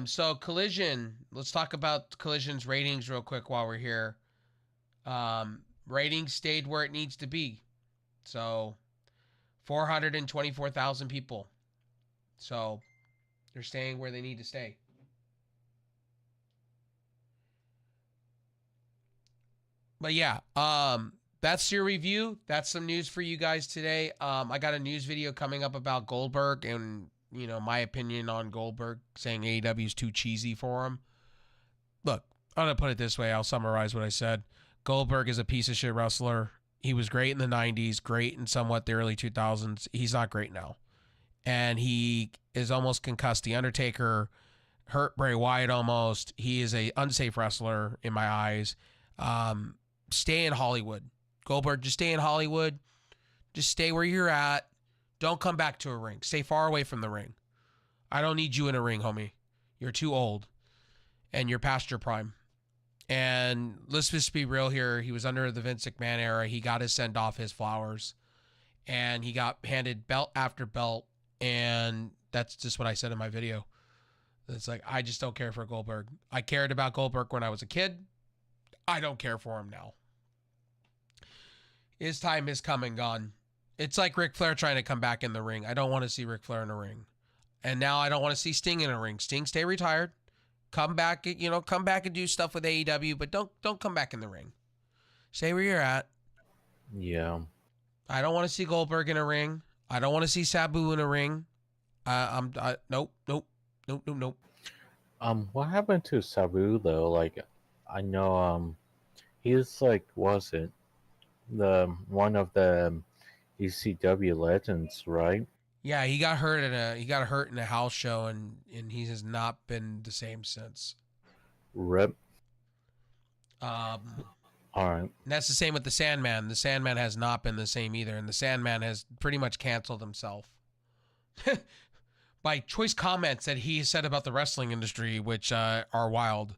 S1: So Collision. Let's talk about Collision's ratings real quick while we're here. Ratings stayed where it needs to be. So 424,000 people. So they're staying where they need to stay. But yeah, that's your review. That's some news for you guys today. I got a news video coming up about Goldberg and, you know, my opinion on Goldberg, saying AEW is too cheesy for him. Look, I'm going to put it this way. I'll summarize what I said. Goldberg is a piece of shit wrestler. He was great in the 90s, great in somewhat the early 2000s. He's not great now. And he is almost concussed. The Undertaker hurt Bray Wyatt almost. He is a unsafe wrestler in my eyes. Stay in Hollywood. Goldberg, just stay in Hollywood. Just stay where you're at. Don't come back to a ring. Stay far away from the ring. I don't need you in a ring, homie. You're too old. And you're past your prime. And let's just be real here. He was under the Vince McMahon era. He got his send off, his flowers. And he got handed belt after belt. And that's just what I said in my video. It's like, I just don't care for Goldberg. I cared about Goldberg when I was a kid. I don't care for him now. His time has come and gone. It's like Ric Flair trying to come back in the ring. I don't want to see Ric Flair in a ring. And now I don't want to see Sting in a ring. Sting, stay retired. Come back, come back and do stuff with AEW, but don't come back in the ring. Stay where you're at.
S2: Yeah.
S1: I don't want to see Goldberg in a ring. I don't want to see Sabu in a ring. Nope.
S2: What happened to Sabu though? Like, I know he's like, was it the one of the ECW legends, right?
S1: Yeah, he got hurt in a house show, and he has not been the same since.
S2: Rip.
S1: All
S2: right.
S1: And that's the same with the Sandman. The Sandman has not been the same either, and the Sandman has pretty much canceled himself by choice comments that he said about the wrestling industry, which are wild.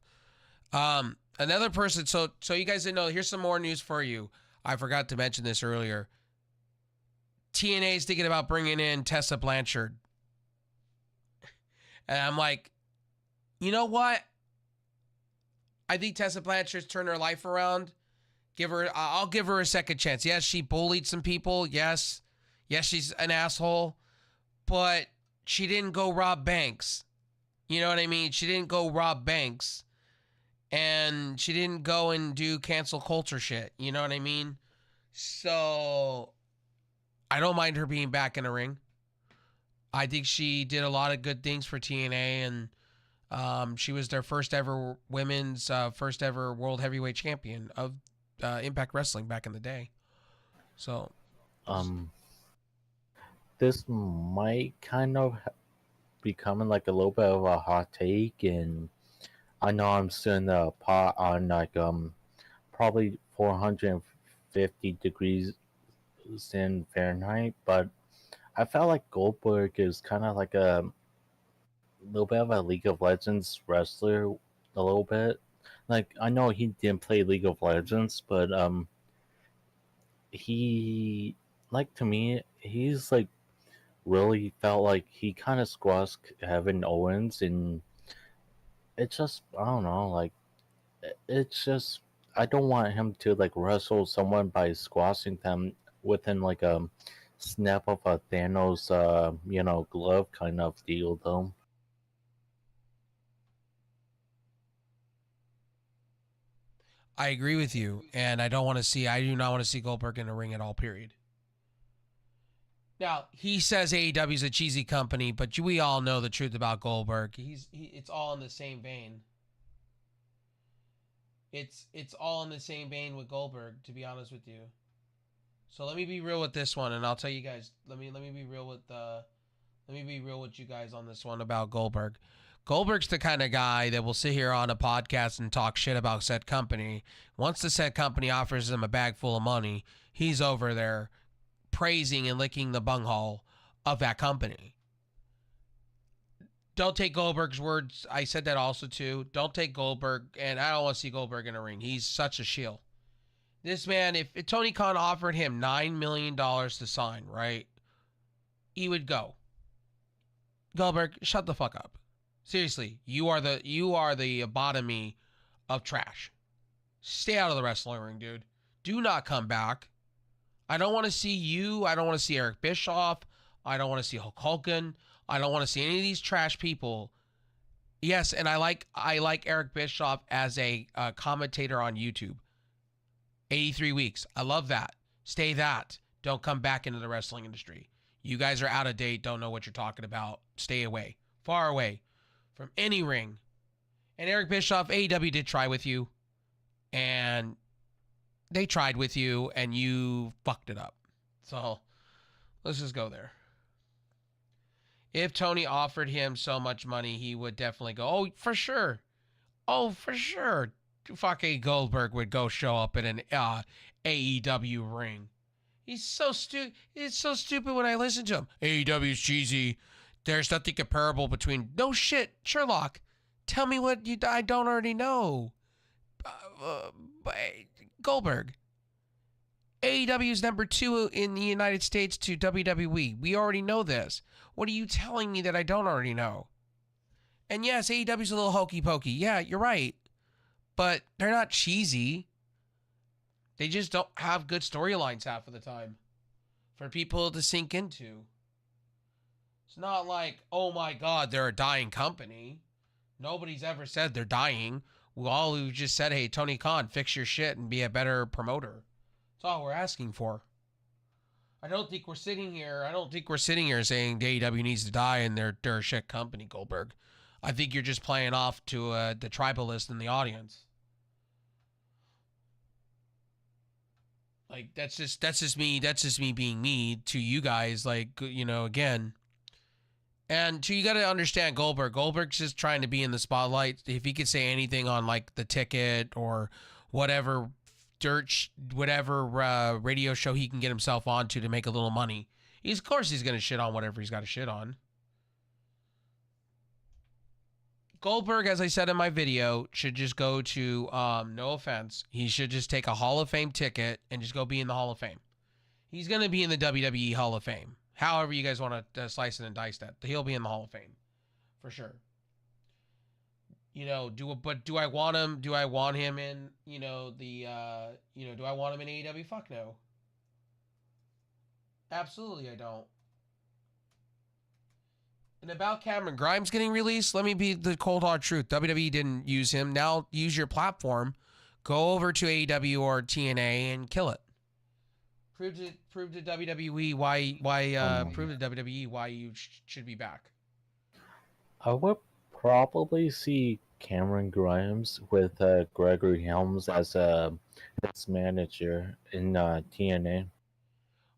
S1: Another person. So you guys didn't know. Here's some more news for you. I forgot to mention this earlier. TNA is thinking about bringing in Tessa Blanchard. And I'm like, you know what? I think Tessa Blanchard's turned her life around. I'll give her a second chance. Yes, she bullied some people. Yes, she's an asshole. But she didn't go rob banks. You know what I mean? She didn't go rob banks. And she didn't go and do cancel culture shit. You know what I mean? So I don't mind her being back in a ring. I think she did a lot of good things for TNA, and she was their first ever women's, first ever world heavyweight champion of Impact Wrestling back in the day. So,
S2: this might kind of becoming like a little bit of a hot take, and I know I'm still in the pot on like probably 450 degrees in Fahrenheit, but I felt like Goldberg is kind of like a little bit of a League of Legends wrestler, a little bit. Like, I know he didn't play League of Legends, but he, like, to me, he's like really felt like he kind of squashed Kevin Owens, and it's just, I don't know, like, it's just, I don't want him to like wrestle someone by squashing them within like a snap of a Thanos, glove kind of deal, though.
S1: I agree with you, and I do not want to see Goldberg in a ring at all, period. Now, he says AEW is a cheesy company, but we all know the truth about Goldberg. It's all in the same vein. It's all in the same vein with Goldberg, to be honest with you. So let me be real with this one, and I'll tell you guys. Let me be real with you guys on this one about Goldberg. Goldberg's the kind of guy that will sit here on a podcast and talk shit about said company. Once the said company offers him a bag full of money, he's over there praising and licking the bunghole of that company. don't take Goldberg's words. I said that also too. Don't take Goldberg, and I don't want to see Goldberg in a ring. He's such a shill. This man, if Tony Khan offered him $9 million to sign, right, he would go. Goldberg, shut the fuck up. Seriously, you are the epitome of trash. Stay out of the wrestling ring, dude. Do not come back. I don't want to see you. I don't want to see Eric Bischoff. I don't want to see Hulk Hogan. I don't want to see any of these trash people. Yes, and I like Eric Bischoff as a commentator on YouTube. 83 weeks. I love that. Stay that. Don't come back into the wrestling industry. You guys are out of date. Don't know what you're talking about. Stay away. Far away from any ring. And Eric Bischoff, AEW did try with you. And they tried with you and you fucked it up. So let's just go there. If Tony offered him so much money, he would definitely go, oh, for sure. Oh, for sure. Fucking Goldberg would go show up in an AEW ring. He's so stupid. It's so stupid when I listen to him. AEW's cheesy. There's nothing comparable between... No shit, Sherlock. Tell me what I don't already know. Goldberg. AEW is number 2 in the United States to WWE. We already know this. What are you telling me that I don't already know? And yes, AEW's a little hokey pokey. Yeah, you're right. But they're not cheesy. They just don't have good storylines half of the time for people to sink into. It's not like, oh my God, they're a dying company. Nobody's ever said they're dying. We all who just said, hey, Tony Khan, fix your shit and be a better promoter. That's all we're asking for. I don't think we're sitting here saying AEW needs to die and they're a shit company, Goldberg. I think you're just playing off to the tribalist in the audience. Like, that's just me being me to you guys, like, you know, again. And you got to understand Goldberg. Goldberg's just trying to be in the spotlight. If he could say anything on, like, the ticket or whatever radio show he can get himself onto to make a little money, of course he's going to shit on whatever he's got to shit on. Goldberg, as I said in my video, should just go to, no offense, he should just take a Hall of Fame ticket and just go be in the Hall of Fame. He's going to be in the WWE Hall of Fame. However you guys want to slice it and dice that. He'll be in the Hall of Fame. For sure. You know, do I want him? Do I want him in, you know, do I want him in AEW? Fuck no. Absolutely I don't. And about Cameron Grimes getting released, let me be the cold hard truth. WWE didn't use him. Now use your platform. Go over to AEW or TNA and kill it. Prove to WWE why you should be back.
S2: I would probably see Cameron Grimes with Gregory Helms as his manager in TNA.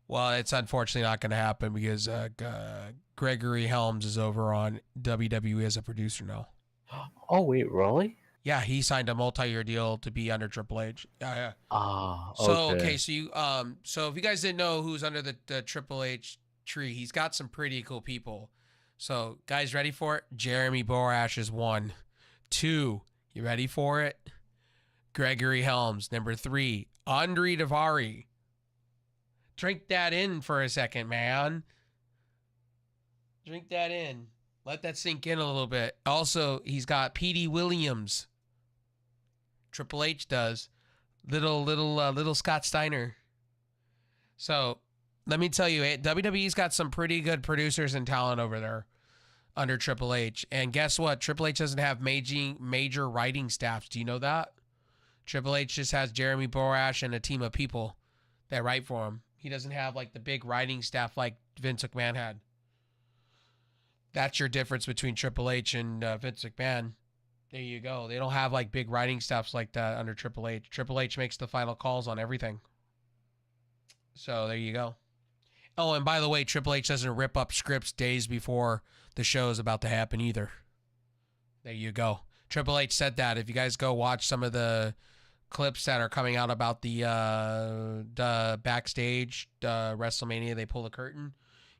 S1: Well, it's unfortunately not going to happen because Gregory Helms is over on WWE as a producer now.
S2: Oh, wait, really?
S1: Yeah, he signed a multi-year deal to be under Triple H. Yeah.
S2: Okay.
S1: So if you guys didn't know who's under the Triple H tree, he's got some pretty cool people. So, guys, ready for it? Jeremy Borash is 1. 2, you ready for it? Gregory Helms. Number 3, Andre Davari. Drink that in for a second, man. Drink that in. Let that sink in a little bit. Also, he's got P.D. Williams. Triple H does. Little Scott Steiner. So, let me tell you, WWE's got some pretty good producers and talent over there under Triple H. And guess what? Triple H doesn't have major writing staffs. Do you know that? Triple H just has Jeremy Borash and a team of people that write for him. He doesn't have like the big writing staff like Vince McMahon had. That's your difference between Triple H and Vince McMahon. There you go. They don't have like big writing staffs like that under Triple H. Triple H makes the final calls on everything. So there you go. Oh, and by the way, Triple H doesn't rip up scripts days before the show is about to happen either. There you go. Triple H said that. If you guys go watch some of the clips that are coming out about the backstage WrestleMania, they pull the curtain.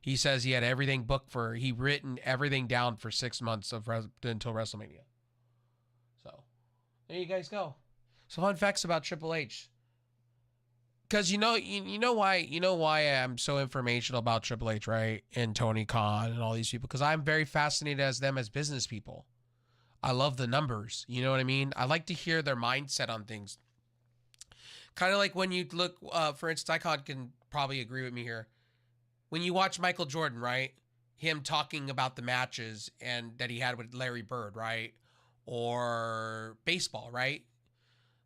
S1: He says he had everything booked he written everything down for 6 months until WrestleMania. So there you guys go. So fun facts about Triple H. Because you know why I'm so informational about Triple H, right? And Tony Khan and all these people. Because I'm very fascinated as them as business people. I love the numbers. You know what I mean? I like to hear their mindset on things. Kind of like when you look, for instance, Icon can probably agree with me here. When you watch Michael Jordan, right? Him talking about the matches and that he had with Larry Bird, right? Or baseball, right?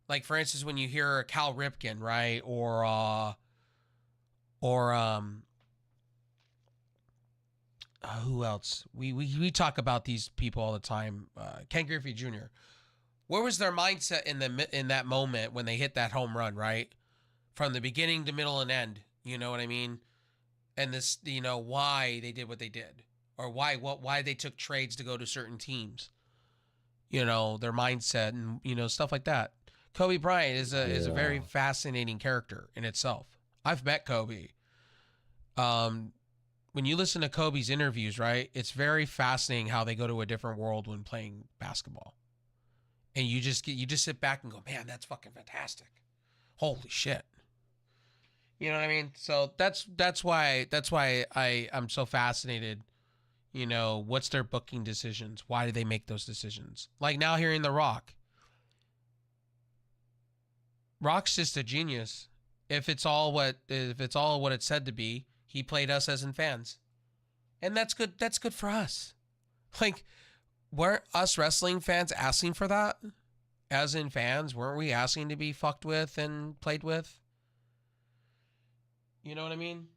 S1: Like for instance, when you hear Cal Ripken, right? Or who else? We talk about these people all the time. Ken Griffey Jr. Where was their mindset in that moment when they hit that home run, right? From the beginning to middle and end, you know what I mean? And this, why they did what they did, or why they took trades to go to certain teams, their mindset and stuff like that. Kobe Bryant is a very
S2: Yeah.
S1: fascinating character in itself. I've met Kobe. When you listen to Kobe's interviews, right, it's very fascinating how they go to a different world when playing basketball, and you just sit back and go, man, that's fucking fantastic. Holy shit. You know what I mean? So that's why I'm so fascinated. What's their booking decisions? Why do they make those decisions? Like now hearing The Rock. Rock's just a genius. If it's all what it's said to be, he played us as in fans. And that's good. That's good for us. Like, weren't us wrestling fans asking for that? As in fans, weren't we asking to be fucked with and played with? You know what I mean?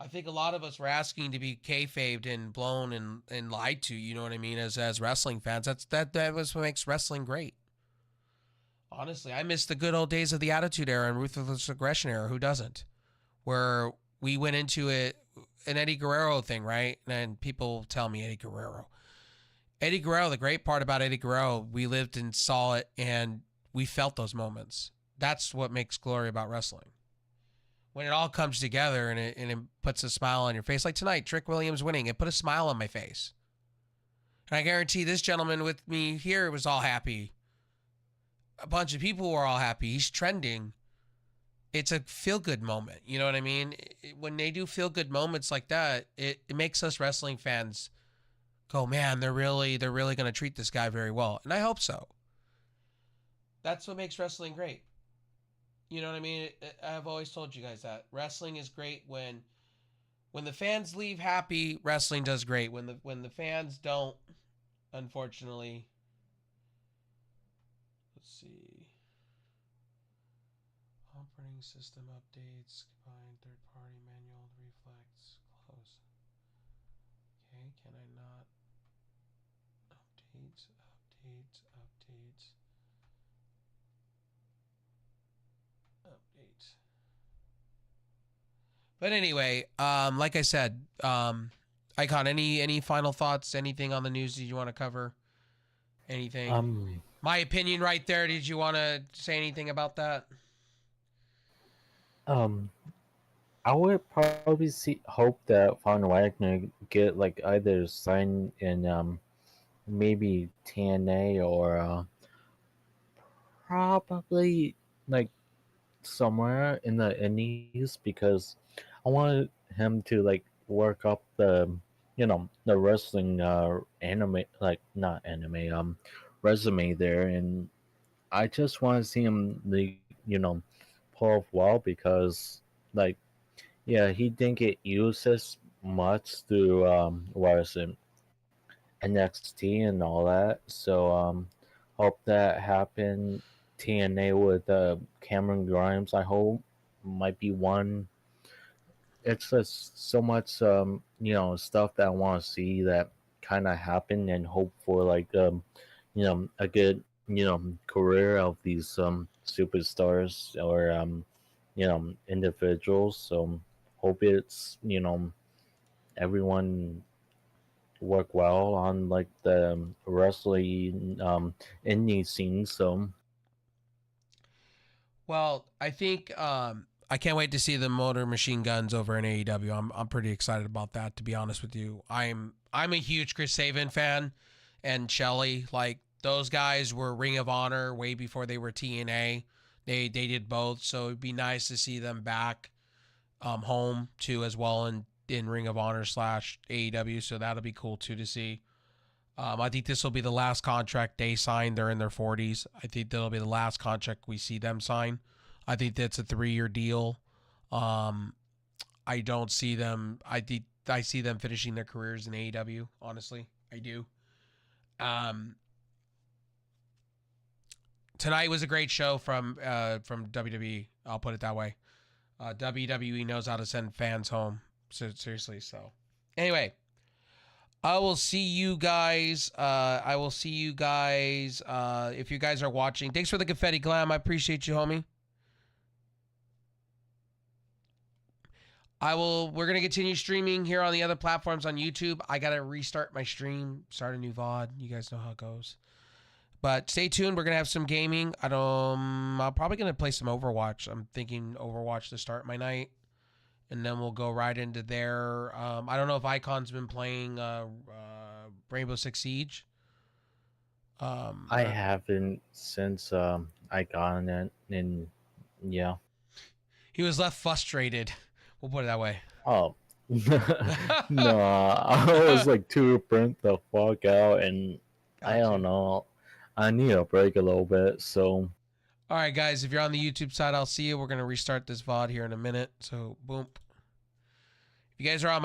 S1: I think a lot of us were asking to be kayfabed and blown and lied to. You know what I mean? As wrestling fans, that was what makes wrestling great. Honestly, I miss the good old days of the Attitude Era and Ruthless Aggression Era. Who doesn't? Where we went into it, an Eddie Guerrero thing, right? And people tell me Eddie Guerrero. Eddie Guerrero, the great part about Eddie Guerrero, we lived and saw it, and we felt those moments. That's what makes glory about wrestling. When it all comes together and it puts a smile on your face. Like tonight, Trick Williams winning, it put a smile on my face. And I guarantee this gentleman with me here was all happy. A bunch of people were all happy. He's trending. It's a feel-good moment. You know what I mean? When they do feel-good moments like that, it makes us wrestling fans go, man, they're really going to treat this guy very well. And I hope so. That's what makes wrestling great. You know what I mean? I've always told you guys that. Wrestling is great when the fans leave happy, wrestling does great. When the fans don't, unfortunately, let's see. Operating system updates, combined third-party manual reflex, close. Okay, can I not? Updates. But anyway, like I said, Icon, any final thoughts? Anything on the news that you want to cover? Anything? My opinion right there. Did you want to say anything about that?
S2: Um, I would probably hope that Von Wagner get like either signed in maybe TNA or probably like somewhere in the Indies because I wanted him to like work up the the wrestling anime, like not anime, resume there, and I just want to see him the pull off well because like yeah, he didn't get used as much through what is it, NXT and all that. So hope that happened. TNA with Cameron Grimes, I hope might be one. It's just so much stuff that I want to see that kind of happen and hope for like a good career of these superstars or individuals. So hope it's everyone work well on like the wrestling indie scene. So
S1: Well, I think I can't wait to see the Motor Machine Guns over in AEW. I'm pretty excited about that, to be honest with you. I'm a huge Chris Sabin fan, and Shelley. Like, those guys were Ring of Honor way before they were TNA. They did both, so it'd be nice to see them back home too as well in Ring of Honor / AEW. So that'll be cool too to see. I think this will be the last contract they sign. They're in their 40s. I think that'll be the last contract we see them sign. I think that's a 3-year deal. I don't see them. I see them finishing their careers in AEW. Honestly, I do. Tonight was a great show from WWE. I'll put it that way. WWE knows how to send fans home. So seriously. So anyway, I will see you guys. If you guys are watching. Thanks for the confetti glam. I appreciate you, homie. We're gonna continue streaming here on the other platforms on YouTube. I gotta restart my stream, start a new VOD. You guys know how it goes. But stay tuned. We're gonna have some gaming. I'm probably gonna play some Overwatch. I'm thinking Overwatch to start my night, and then we'll go right into there. I don't know if Icon's been playing Rainbow Six Siege.
S2: I haven't since I got it, and yeah.
S1: He was left frustrated. We'll put it that way.
S2: Oh. No, I was like too burnt the fuck out, and
S1: Gotcha.
S2: I don't know. I need a break a little bit, so.
S1: All right, guys, if you're on the YouTube side, I'll see you. We're going to restart this VOD here in a minute. So, boom. If you guys are on my